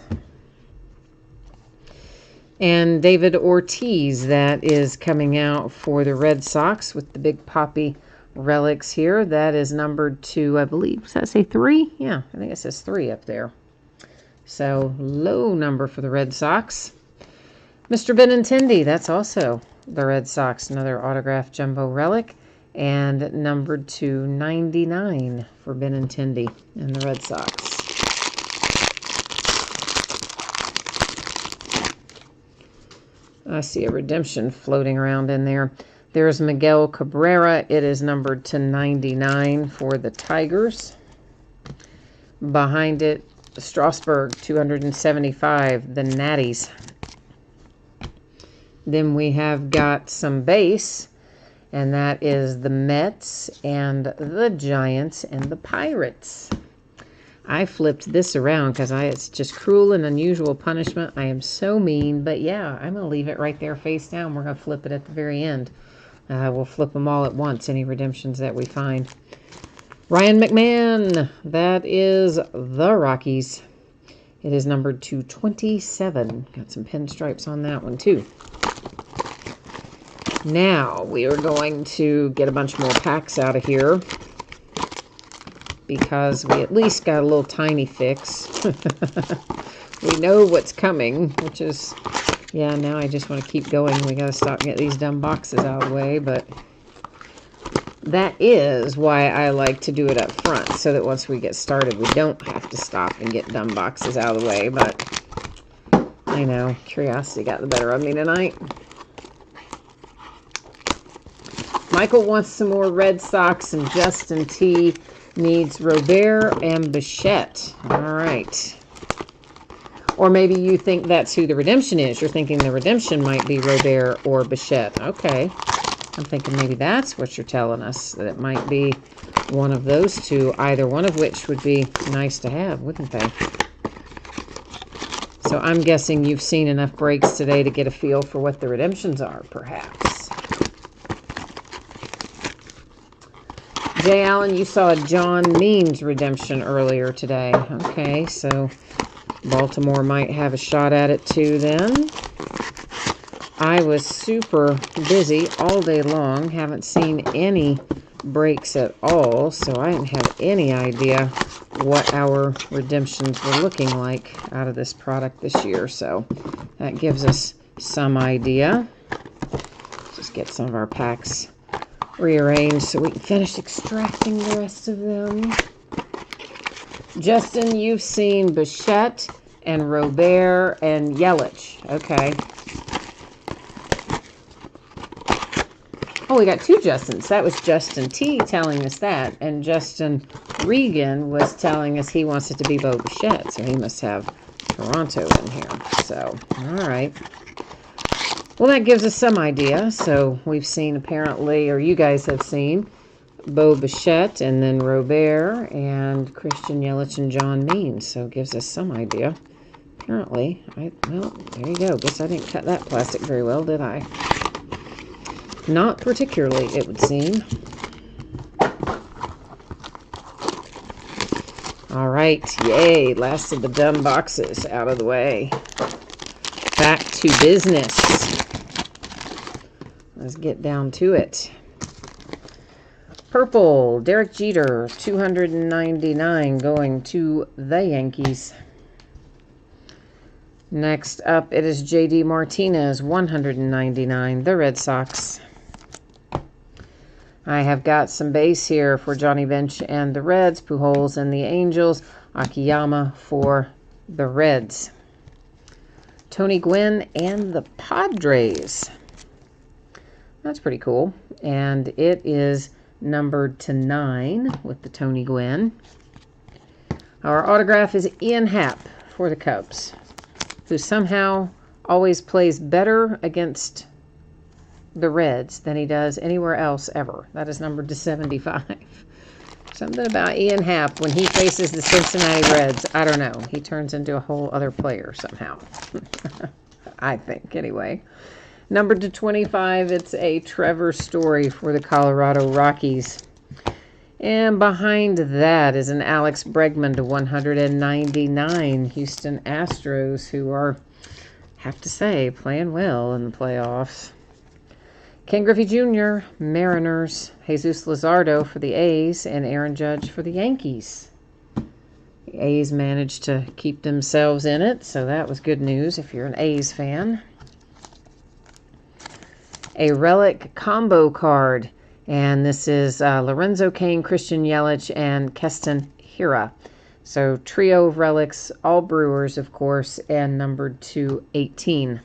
Speaker 1: And David Ortiz, that is coming out for the Red Sox with the big poppy relics here. That is numbered to, I believe, does that say 3? Yeah, I think it says 3 up there. So, low number for the Red Sox. Mr. Benintendi, that's also the Red Sox, another autographed jumbo relic, and numbered to 99 for Benintendi and the Red Sox. I see a redemption floating around in there. There's Miguel Cabrera. It is numbered to 99 for the Tigers. Behind it, Strasburg, 275, the Natties. Then we have got some base, and that is the Mets and the Giants and the Pirates. I flipped this around because it's just cruel and unusual punishment. I am so mean, but yeah, I'm going to leave it right there face down. We're going to flip it at the very end. We'll flip them all at once, any redemptions that we find. Ryan McMahon, that is the Rockies. It is numbered to 27. Got some pinstripes on that one too. Now we are going to get a bunch more packs out of here because we at least got a little tiny fix. We know what's coming, which is, yeah, now I just want to keep going. We got to stop and get these dumb boxes out of the way, but that is why I like to do it up front, so that once we get started, we don't have to stop and get dumb boxes out of the way. But I know, curiosity got the better of me tonight. Michael wants some more Red Sox, and Justin T needs Robert and Bichette. All right. Or maybe you think that's who the redemption is. You're thinking the redemption might be Robert or Bichette. Okay. I'm thinking maybe that's what you're telling us, that it might be one of those two, either one of which would be nice to have, wouldn't they? So I'm guessing you've seen enough breaks today to get a feel for what the redemptions are, perhaps. Jay Allen, you saw a John Means redemption earlier today. Okay, so Baltimore might have a shot at it too then. I was super busy all day long. Haven't seen any breaks at all, so I didn't have any idea what our redemptions were looking like out of this product this year. So that gives us some idea. Just get some of our packs rearranged so we can finish extracting the rest of them. Justin, you've seen Bichette and Robert and Yelich. Okay. Oh, we got two Justins. That was Justin T telling us that. And Justin Regan was telling us he wants it to be Bo Bichette. So he must have Toronto in here. So, all right. Well, that gives us some idea. So we've seen apparently, or you guys have seen, Bo Bichette and then Robert and Christian Yelich and John Means. So it gives us some idea. Apparently, well, there you go. Guess I didn't cut that plastic very well, did I? Not particularly, it would seem. All right, yay, last of the dumb boxes out of the way. Back to business. Let's get down to it. Purple, Derek Jeter, 299, going to the Yankees. Next up, it is J.D. Martinez, 199, the Red Sox. I have got some base here for Johnny Bench and the Reds, Pujols and the Angels, Akiyama for the Reds. Tony Gwynn and the Padres. That's pretty cool. And it is numbered to 9 with the Tony Gwynn. Our autograph is Ian Happ for the Cubs, who somehow always plays better against the Reds than he does anywhere else ever. That is numbered to 75. Something about Ian Happ when he faces the Cincinnati Reds, I don't know. He turns into a whole other player somehow. I think, anyway. Numbered to 25, it's a Trevor Story for the Colorado Rockies. And behind that is an Alex Bregman to 199, Houston Astros, who are, have to say, playing well in the playoffs. Ken Griffey Jr., Mariners, Jesus Luzardo for the A's, and Aaron Judge for the Yankees. The A's managed to keep themselves in it, so that was good news if you're an A's fan. A relic combo card, and this is Lorenzo Cain, Christian Yelich, and Keston Hiura. So trio of relics, all Brewers, of course, and numbered to 18.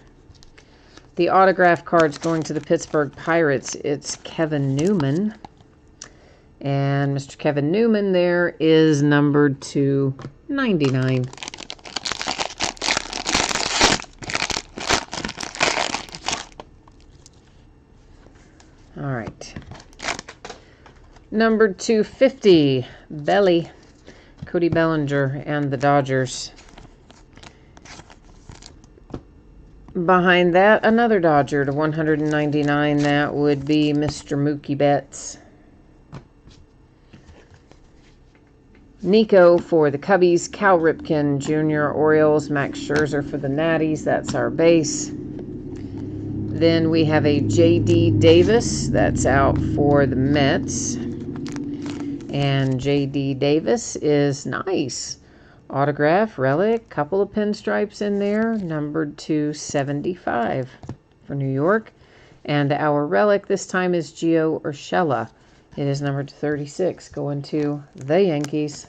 Speaker 1: The autograph cards going to the Pittsburgh Pirates, it's Kevin Newman. And Mr. Kevin Newman there is numbered to 99. All right. Numbered to 50, Belly, Cody Bellinger and the Dodgers. Behind that, another Dodger to 199. That would be Mr. Mookie Betts. Nico for the Cubbies, Cal Ripken Jr., Orioles, Max Scherzer for the Natties. That's our base. Then we have a J.D. Davis. That's out for the Mets. And J.D. Davis is nice. Autograph, relic, couple of pinstripes in there, numbered to 75 for New York. And our relic this time is Gio Urshela. It is numbered to 36, going to the Yankees.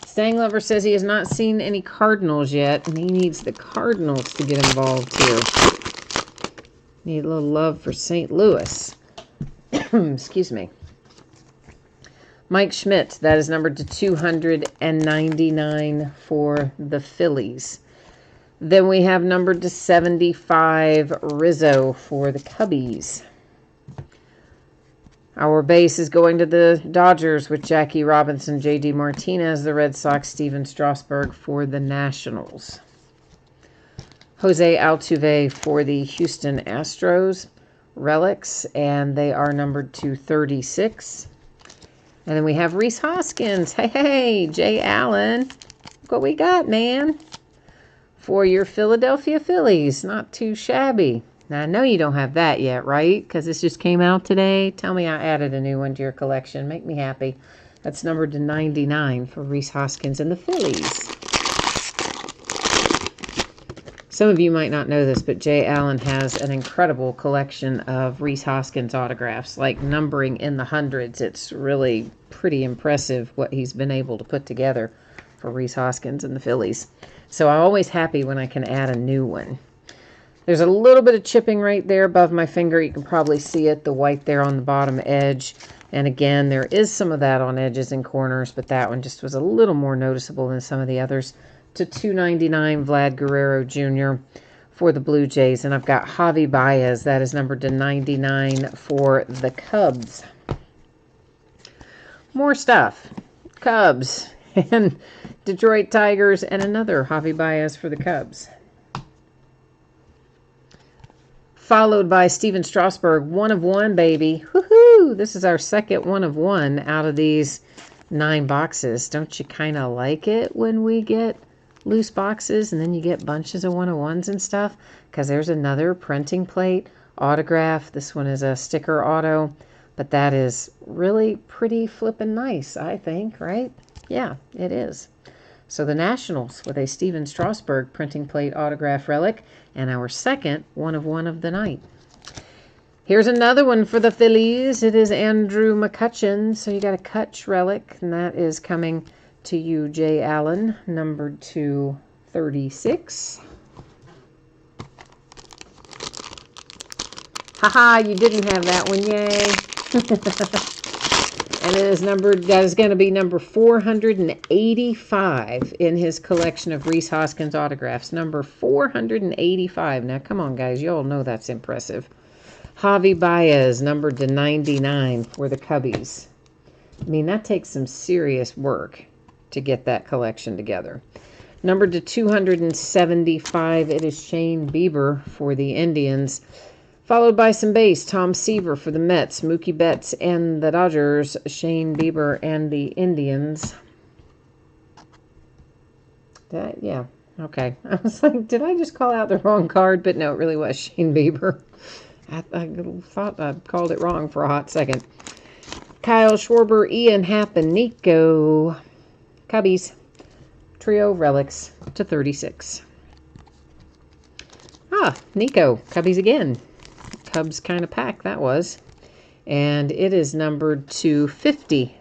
Speaker 1: Stang Lover says he has not seen any Cardinals yet, and he needs the Cardinals to get involved here. Need a little love for St. Louis. Excuse me. Mike Schmidt, that is numbered to 299 for the Phillies. Then we have numbered to 75, Rizzo for the Cubbies. Our base is going to the Dodgers with Jackie Robinson, J.D. Martinez, the Red Sox, Steven Strasburg for the Nationals. Jose Altuve for the Houston Astros, relics, and they are numbered to 36. And then we have Rhys Hoskins. Hey, Jay Allen. Look what we got, man. For your Philadelphia Phillies. Not too shabby. Now, I know you don't have that yet, right? Because this just came out today. Tell me I added a new one to your collection. Make me happy. That's numbered to 99 for Rhys Hoskins and the Phillies. Some of you might not know this, but Jay Allen has an incredible collection of Rhys Hoskins autographs, like numbering in the hundreds. It's really pretty impressive what he's been able to put together for Rhys Hoskins and the Phillies. So I'm always happy when I can add a new one. There's a little bit of chipping right there above my finger. You can probably see it, the white there on the bottom edge. And again, there is some of that on edges and corners, but that one just was a little more noticeable than some of the others. To $2.99, Vlad Guerrero Jr. for the Blue Jays. And I've got Javi Baez. That is numbered to 99 for the Cubs. More stuff. Cubs and Detroit Tigers and another Javi Baez for the Cubs. Followed by Steven Strasburg, 1 of 1, baby. Woohoo! This is our second 1 of 1 out of these 9 boxes. Don't you kind of like it when we get loose boxes and then you get bunches of 1 of 1s and stuff? Because there's another printing plate autograph. This one is a sticker auto, but that is really pretty flippin' nice, I think, right? Yeah, it is. So the Nationals with a Steven Strasburg printing plate autograph relic and our second 1 of 1 of the night. Here's another one for the Phillies. It is Andrew McCutchen. So you got a Kutch relic, and that is coming to you, Jay Allen, numbered to 36. Haha, you didn't have that one, yay. And it is numbered, that is going to be number 485 in his collection of Rhys Hoskins autographs. Number 485. Now, come on, guys. You all know that's impressive. Javi Baez, numbered to 99 for the Cubbies. I mean, that takes some serious work to get that collection together. Numbered to 275, it is Shane Bieber for the Indians. Followed by some base, Tom Seaver for the Mets, Mookie Betts and the Dodgers, Shane Bieber and the Indians. Yeah, okay. I was like, did I just call out the wrong card? But no, it really was Shane Bieber. I thought I called it wrong for a hot second. Kyle Schwarber, Ian Happ, and Nico. Cubbies. Trio relics to 36. Nico. Cubbies again. Cubs kind of pack that was. And it is numbered to 50.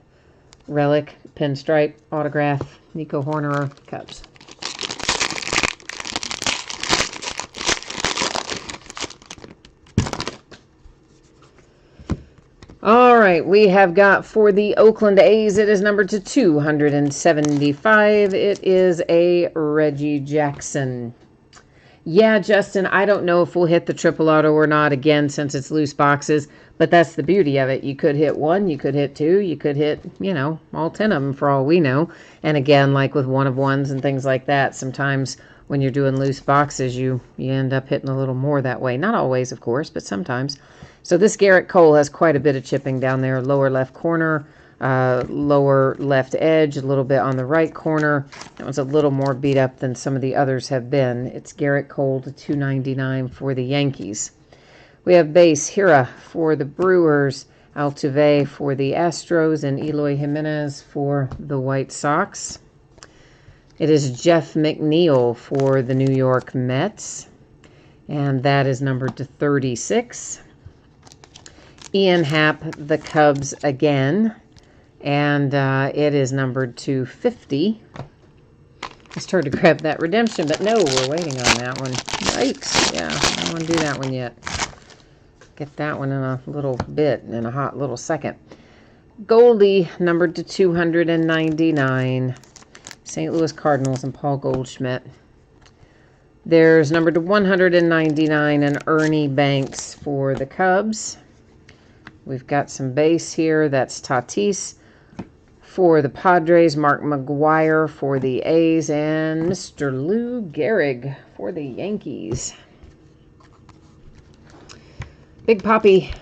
Speaker 1: Relic, pinstripe, autograph, Nico Horner, Cubs. All right, we have got for the Oakland A's, it is numbered to 275. It is a Reggie Jackson. Yeah, Justin, I don't know if we'll hit the triple auto or not again since it's loose boxes, but that's the beauty of it. You could hit 1, you could hit 2, you could hit, all 10 of them for all we know. And again, like with 1 of 1s and things like that, sometimes when you're doing loose boxes, you end up hitting a little more that way. Not always, of course, but sometimes. So this Garrett Cole has quite a bit of chipping down there, lower left corner, lower left edge, a little bit on the right corner. That one's a little more beat up than some of the others have been. It's Garrett Cole to $2.99 for the Yankees. We have base Hira for the Brewers, Altuve for the Astros, and Eloy Jimenez for the White Sox. It is Jeff McNeil for the New York Mets, and that is numbered to 36. Ian Happ, the Cubs again. And it is numbered to 50. I started to grab that redemption, but no, we're waiting on that one. Yikes. Yeah, I don't want to do that one yet. Get that one in a little bit, in a hot little second. Goldie, numbered to 299. St. Louis Cardinals and Paul Goldschmidt. There's numbered to 199 and Ernie Banks for the Cubs. We've got some base here. That's Tatis for the Padres, Mark McGwire for the A's, and Mr. Lou Gehrig for the Yankees. Big Papi,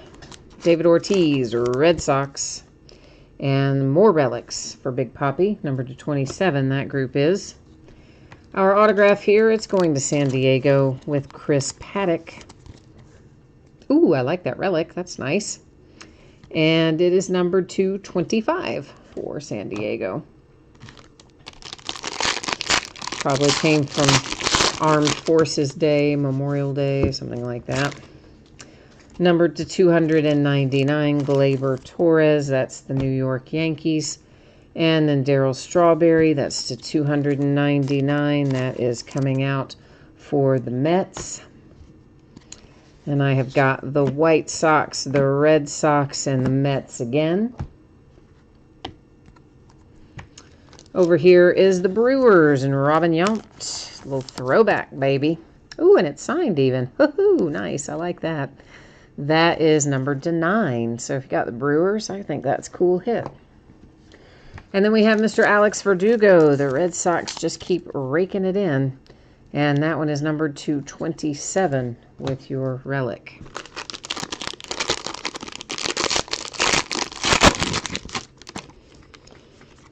Speaker 1: David Ortiz, Red Sox, and more relics for Big Papi, number to 27, that group is. Our autograph here, it's going to San Diego with Chris Paddock. Ooh, I like that relic. That's nice. And it is numbered to 25 for San Diego. Probably came from Armed Forces Day, Memorial Day, something like that. Numbered to 299, Gleyber Torres. That's the New York Yankees. And then Darryl Strawberry. That's to 299. That is coming out for the Mets. And I have got the White Sox, the Red Sox, and the Mets again. Over here is the Brewers and Robin Yount. A little throwback, baby. Ooh, and it's signed even. Woohoo, nice. I like that. That is numbered to 9. So if you got the Brewers, I think that's a cool hit. And then we have Mr. Alex Verdugo. The Red Sox just keep raking it in. And that one is numbered to 27 with your relic.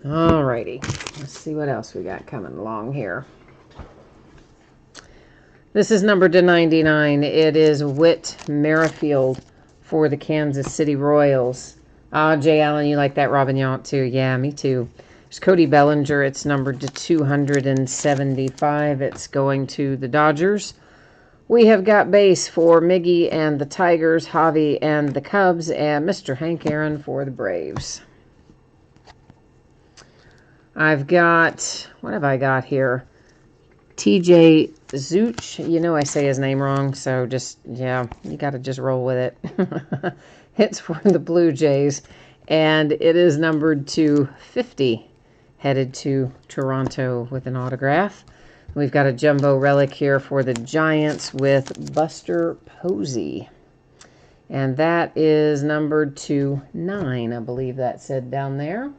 Speaker 1: Alrighty, let's see what else we got coming along here. This is numbered to 99. It is Whit Merrifield for the Kansas City Royals. Jay Allen, you like that Robin Yount too? Yeah, me too. There's Cody Bellinger. It's numbered to 275. It's going to the Dodgers. We have got base for Miggy and the Tigers, Javi and the Cubs, and Mr. Hank Aaron for the Braves. I've got, what have I got here? TJ Zeuch. You know I say his name wrong, so just, yeah, you got to just roll with it. It's for the Blue Jays, and it is numbered to 50, headed to Toronto with an autograph. We've got a jumbo relic here for the Giants with Buster Posey. And that is numbered to 9, I believe that said down there.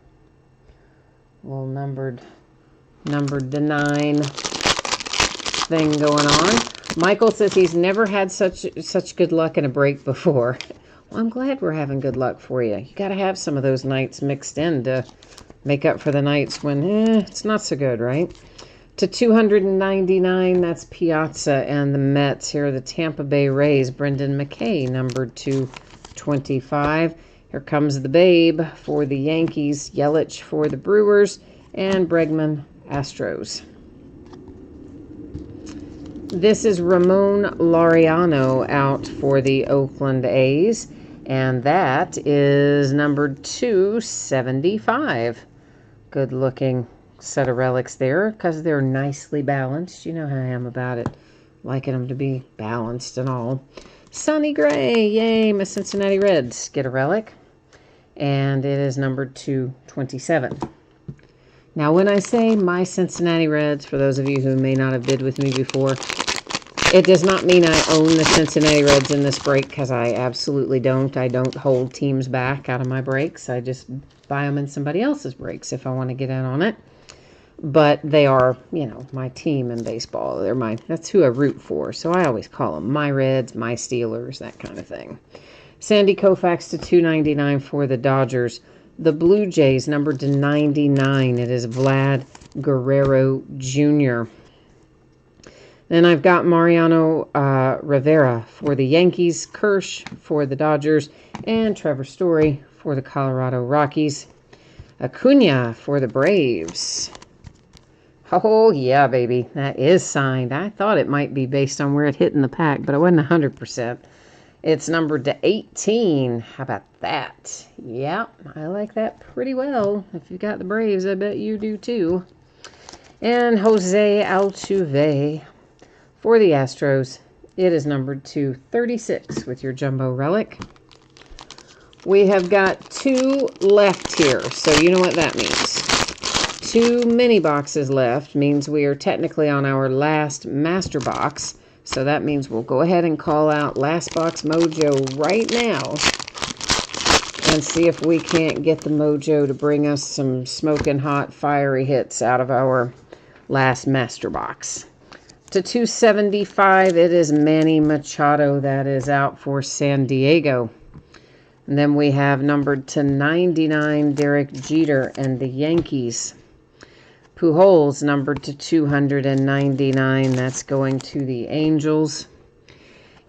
Speaker 1: Little numbered to 9 thing going on. Michael says he's never had such good luck in a break before. Well, I'm glad we're having good luck for you. You got to have some of those nights mixed in to make up for the nights when it's not so good, right? To 299, that's Piazza and the Mets. Here are the Tampa Bay Rays. Brendan McKay, numbered to 25. Here comes the Babe for the Yankees, Yelich for the Brewers, and Bregman, Astros. This is Ramon Laureano out for the Oakland A's, and that is numbered 275. Good looking set of relics there because they're nicely balanced. You know how I am about it, liking them to be balanced and all. Sonny Gray, yay, my Cincinnati Reds get a relic. And it is numbered to 27. Now, when I say my Cincinnati Reds, for those of you who may not have bid with me before, it does not mean I own the Cincinnati Reds in this break, because I absolutely don't. I don't hold teams back out of my breaks. I just buy them in somebody else's breaks if I want to get in on it. But they are, you know, my team in baseball. That's who I root for. So I always call them my Reds, my Steelers, that kind of thing. Sandy Koufax to 299 for the Dodgers. The Blue Jays, numbered to 99. It is Vlad Guerrero Jr. Then I've got Mariano Rivera for the Yankees, Kirsch for the Dodgers, and Trevor Story for the Colorado Rockies. Acuna for the Braves. Oh, yeah, baby. That is signed. I thought it might be based on where it hit in the pack, but I wasn't 100%. It's numbered to 18. How about that? Yeah, I like that pretty well. If you got the Braves, I bet you do too. And Jose Altuve for the Astros. It is numbered to 36 with your jumbo relic. We have got 2 left here, so you know what that means. 2 mini boxes left means we are technically on our last master box. So that means we'll go ahead and call out Last Box Mojo right now and see if we can't get the Mojo to bring us some smoking hot, fiery hits out of our last master box. To 275, it is Manny Machado that is out for San Diego. And then we have numbered to 99, Derek Jeter and the Yankees. Pujols, numbered to 299. That's going to the Angels.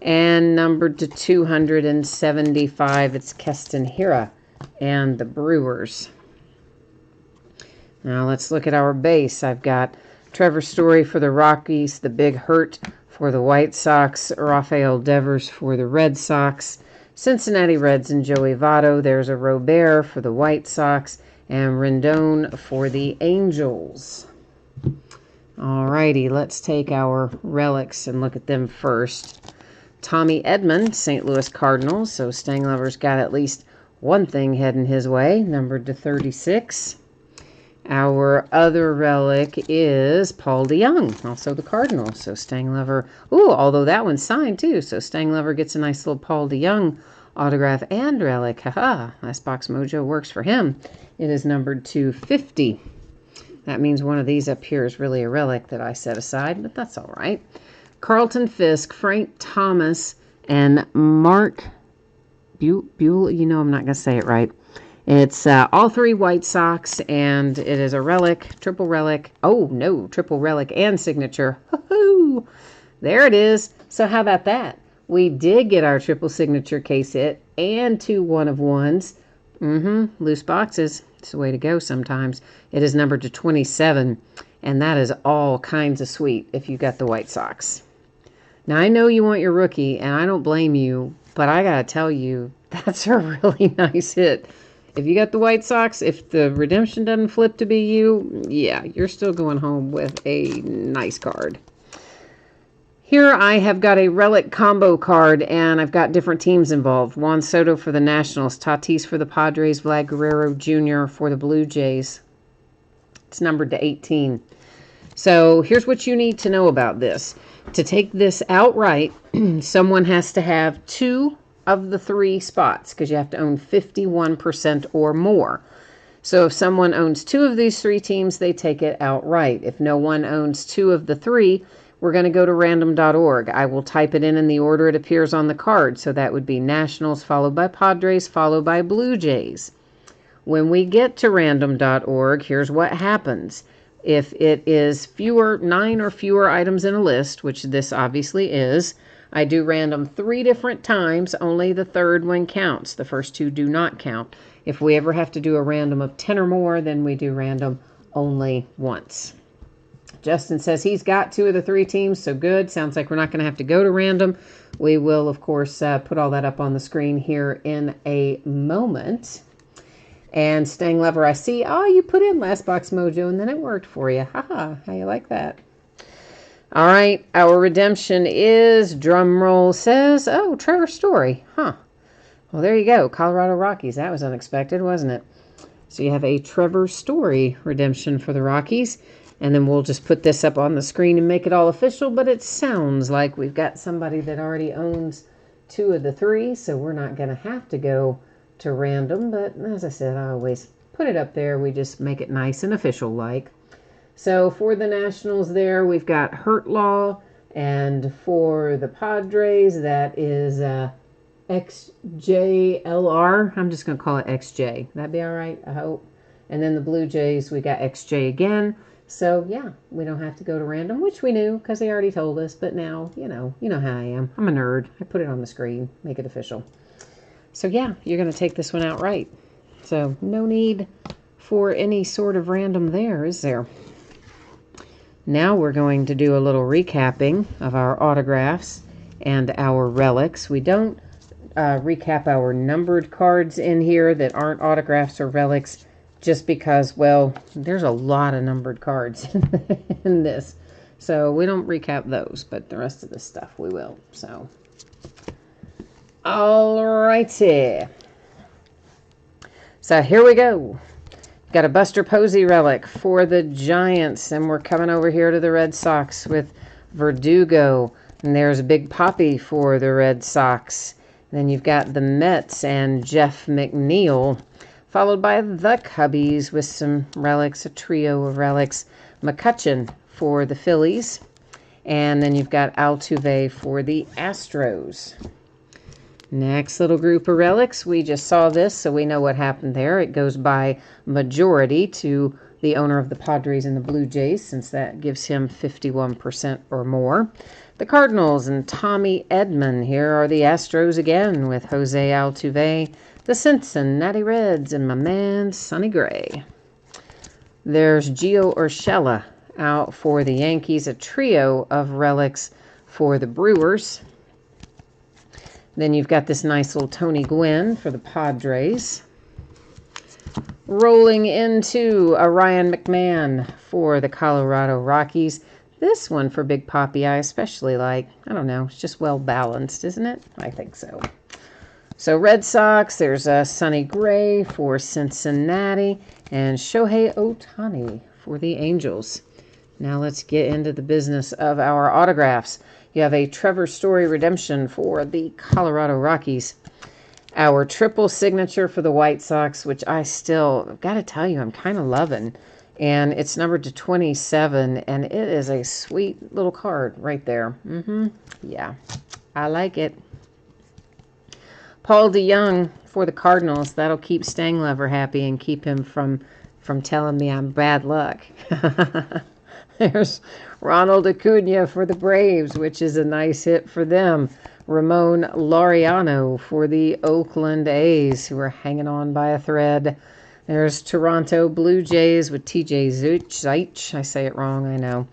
Speaker 1: And numbered to 275, it's Keston Hiura and the Brewers. Now let's look at our base. I've got Trevor Story for the Rockies, the Big Hurt for the White Sox, Rafael Devers for the Red Sox, Cincinnati Reds and Joey Votto. There's a Robert for the White Sox, and Rendon for the Angels. Alrighty, let's take our relics and look at them first. Tommy Edman, St. Louis Cardinals, so Stanglover's got at least one thing heading his way, numbered to 36. Our other relic is Paul DeJong, also the Cardinals, so Stanglover, although that one's signed too, so Stanglover gets a nice little Paul DeJong autograph and relic. Haha, Last Box Mojo works for him. It is numbered to 50. That means one of these up here is really a relic that I set aside, but that's all right. Carlton Fisk, Frank Thomas, and Mark Buell. You know I'm not going to say it right. It's all three White Sox, and it is a relic, triple relic. Oh, no, triple relic and signature. Hoo-hoo! There it is. So how about that? We did get our triple signature case hit and 2 one-of-ones. Loose boxes. It's the way to go sometimes. It is numbered to 27, and that is all kinds of sweet if you got the White Sox. Now, I know you want your rookie, and I don't blame you, but I got to tell you, that's a really nice hit. If you got the White Sox, if the redemption doesn't flip to be you, yeah, you're still going home with a nice card. Here I have got a relic combo card, and I've got different teams involved. Juan Soto for the Nationals, Tatis for the Padres, Vlad Guerrero Jr. for the Blue Jays. It's numbered to 18. So here's what you need to know about this. To take this outright, someone has to have 2 of the 3 spots because you have to own 51% or more. So if someone owns 2 of these 3 teams, they take it outright. If no one owns 2 of the 3, we're going to go to random.org. I will type it in the order it appears on the card. So that would be Nationals followed by Padres followed by Blue Jays. When we get to random.org, here's what happens. If it is 9 or fewer items in a list, which this obviously is, I do random 3 different times. Only the third one counts. The first 2 do not count. If we ever have to do a random of 10 or more, then we do random only once. Justin says he's got 2 of the 3 teams, so good. Sounds like we're not going to have to go to random. We will, of course, put all that up on the screen here in a moment. And Stanglover, I see, you put in Last Box Mojo, and then it worked for you. Haha, how you like that? All right, our redemption is, drum roll says, Trevor Story. Well, there you go. Colorado Rockies. That was unexpected, wasn't it? So you have a Trevor Story redemption for the Rockies. And then we'll just put this up on the screen and make it all official. But it sounds like we've got somebody that already owns 2 of the 3. So we're not going to have to go to random. But as I said, I always put it up there. We just make it nice and official like. So for the Nationals there, we've got Hurtlaw. And for the Padres, that is XJLR. I'm just going to call it XJ. That'd be all right, I hope. And then the Blue Jays, we got XJ again. So, yeah, we don't have to go to random, which we knew because they already told us. But now, you know how I am. I'm a nerd. I put it on the screen, make it official. So, yeah, you're going to take this one outright. So, no need for any sort of random there, is there? Now we're going to do a little recapping of our autographs and our relics. We don't recap our numbered cards in here that aren't autographs or relics. Just because, well, there's a lot of numbered cards in this. So we don't recap those, but the rest of the stuff we will. So, alrighty. So here we go. Got a Buster Posey relic for the Giants. And we're coming over here to the Red Sox with Verdugo. And there's a Big Papi for the Red Sox. Then you've got the Mets and Jeff McNeil. Followed by the Cubbies with some relics, a trio of relics. McCutchen for the Phillies. And then you've got Altuve for the Astros. Next little group of relics. We just saw this, so we know what happened there. It goes by majority to the owner of the Padres and the Blue Jays, since that gives him 51% or more. The Cardinals and Tommy Edman. Here are the Astros again with Jose Altuve. The Cincinnati Reds and my man Sonny Gray. There's Gio Urshela out for the Yankees. A trio of relics for the Brewers. Then you've got this nice little Tony Gwynn for the Padres. Rolling into a Ryan McMahon for the Colorado Rockies. This one for Big Papi, I especially like. I don't know, it's just well balanced, isn't it? I think so. So Red Sox, there's a Sonny Gray for Cincinnati and Shohei Ohtani for the Angels. Now let's get into the business of our autographs. You have a Trevor Story redemption for the Colorado Rockies. Our triple signature for the White Sox, which I still, got to tell you, I'm kind of loving. And it's numbered to 27, and it is a sweet little card right there. Yeah, I like it. Paul DeYoung for the Cardinals. That'll keep Stanglever happy and keep him from telling me I'm bad luck. There's Ronald Acuna for the Braves, which is a nice hit for them. Ramon Laureano for the Oakland A's, who are hanging on by a thread. There's Toronto Blue Jays with TJ Zeich. I say it wrong, I know.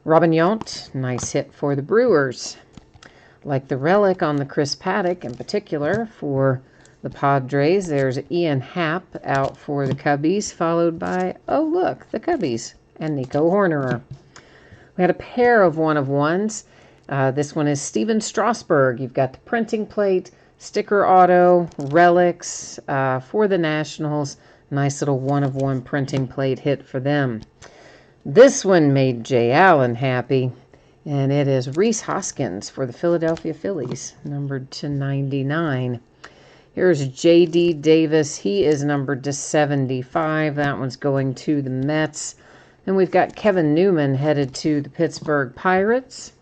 Speaker 1: Robin Yount, nice hit for the Brewers. Like the relic on the Chris Paddock in particular for the Padres. There's Ian Happ out for the Cubbies, followed by, oh look, the Cubbies and Nico Hornerer. We had a pair of one-of-ones. This one is Steven Strasburg. You've got the printing plate, sticker auto, relics for the Nationals. Nice little one-of-one printing plate hit for them. This one made Jay Allen happy, and it is Rhys Hoskins for the Philadelphia Phillies, numbered to 99. Here's J.D. Davis. He is numbered to 75. That one's going to the Mets. And we've got Kevin Newman headed to the Pittsburgh Pirates.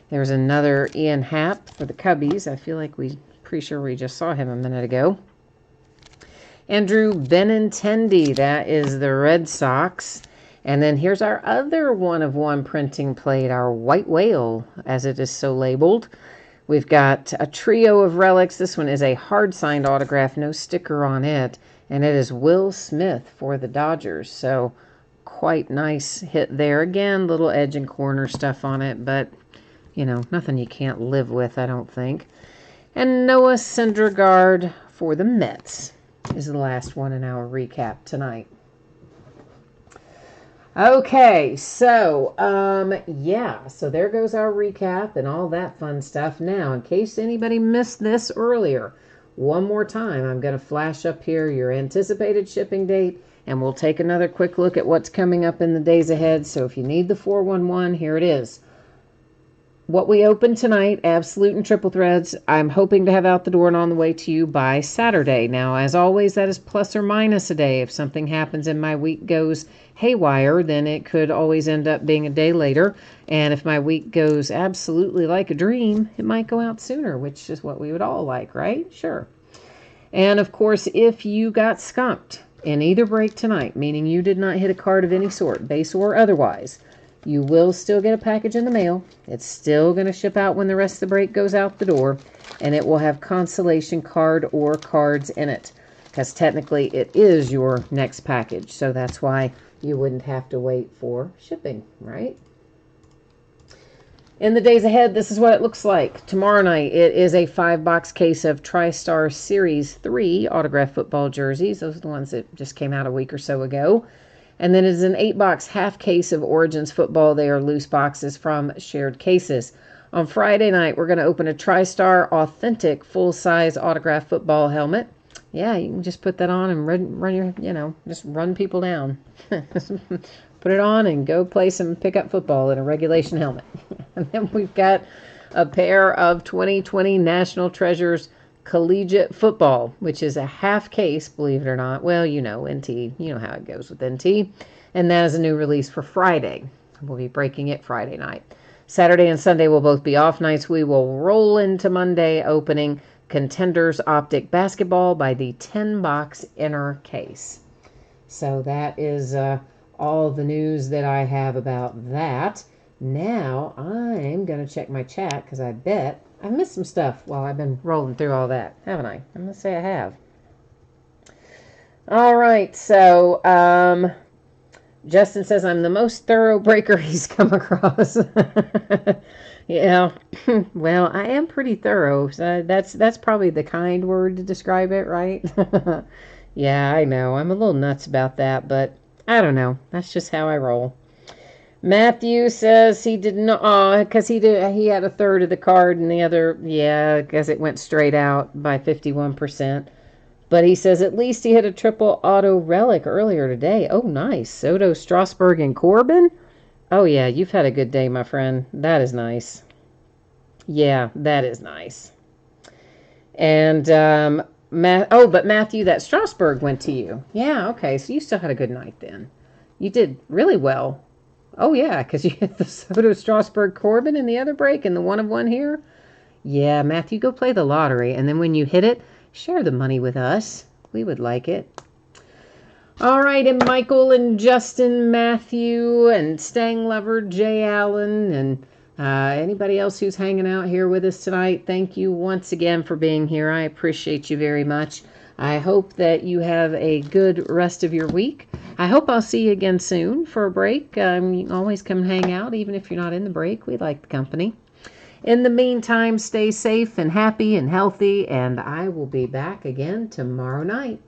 Speaker 1: There's another Ian Happ for the Cubbies. I feel like pretty sure we just saw him a minute ago. Andrew Benintendi, that is the Red Sox. And then here's our other one-of-one printing plate, our White Whale, as it is so labeled. We've got a trio of relics. This one is a hard-signed autograph, no sticker on it. And it is Will Smith for the Dodgers. So quite nice hit there. Again, little edge and corner stuff on it, but, you know, nothing you can't live with, I don't think. And Noah Syndergaard for the Mets is the last one in our recap tonight. Okay, so, yeah, so there goes our recap and all that fun stuff. Now, in case anybody missed this earlier, one more time, I'm going to flash up here your anticipated shipping date, and we'll take another quick look at what's coming up in the days ahead. So if you need the 411, here it is. What we open tonight, Absolute and Triple Threads, I'm hoping to have out the door and on the way to you by Saturday. Now, as always, that is plus or minus a day. If something happens and my week goes haywire, then it could always end up being a day later. And if my week goes absolutely like a dream, it might go out sooner, which is what we would all like, right? Sure. And, of course, if you got skunked in either break tonight, meaning you did not hit a card of any sort, base or otherwise, you will still get a package in the mail. It's still going to ship out when the rest of the break goes out the door, and it will have consolation card or cards in it, because technically it is your next package. So that's why you wouldn't have to wait for shipping, right? In the days ahead, this is what it looks like. Tomorrow night, it is a 5-box case of TriStar Series 3 autographed football jerseys. Those are the ones that just came out a week or so ago. And then it's an 8-box half case of Origins football. They are loose boxes from shared cases. On Friday night, we're going to open a TriStar authentic full-size autographed football helmet. Yeah, you can just put that on and run your, just run people down. Put it on and go play some pickup football in a regulation helmet. And then we've got a pair of 2020 National Treasures Collegiate Football, which is a half case, believe it or not. Well, NT. You know how it goes with NT. And that is a new release for Friday. We'll be breaking it Friday night. Saturday and Sunday will both be off nights. We will roll into Monday opening Contenders Optic Basketball by the 10-box inner case. So that is all the news that I have about that. Now I'm going to check my chat because I bet I've missed some stuff while I've been rolling through all that, haven't I? I'm going to say I have. All right, so Justin says I'm the most thorough breaker he's come across. Yeah, well, I am pretty thorough. So that's probably the kind word to describe it, right? Yeah, I know. I'm a little nuts about that, but I don't know. That's just how I roll. Matthew says he didn't know because he had a third of the card and the other, yeah, because it went straight out by 51%. But he says at least he hit a triple auto relic earlier today. Oh, nice. Soto, Strasburg, and Corbin. Oh yeah, you've had a good day, my friend. That is nice. Yeah, that is nice. And but Matthew, that Strasburg went to you. Yeah, okay. So you still had a good night then. You did really well. Oh yeah, because you hit the Soto, Strasburg, Corbin in the other break and the 1 of 1 here. Yeah, Matthew, go play the lottery, and then when you hit it, share the money with us. We would like it. All right, and Michael and Justin, Matthew, and Stang Lover, Jay Allen, and anybody else who's hanging out here with us tonight, thank you once again for being here. I appreciate you very much. I hope that you have a good rest of your week. I hope I'll see you again soon for a break. You can always come hang out, even if you're not in the break. We like the company. In the meantime, stay safe and happy and healthy, and I will be back again tomorrow night.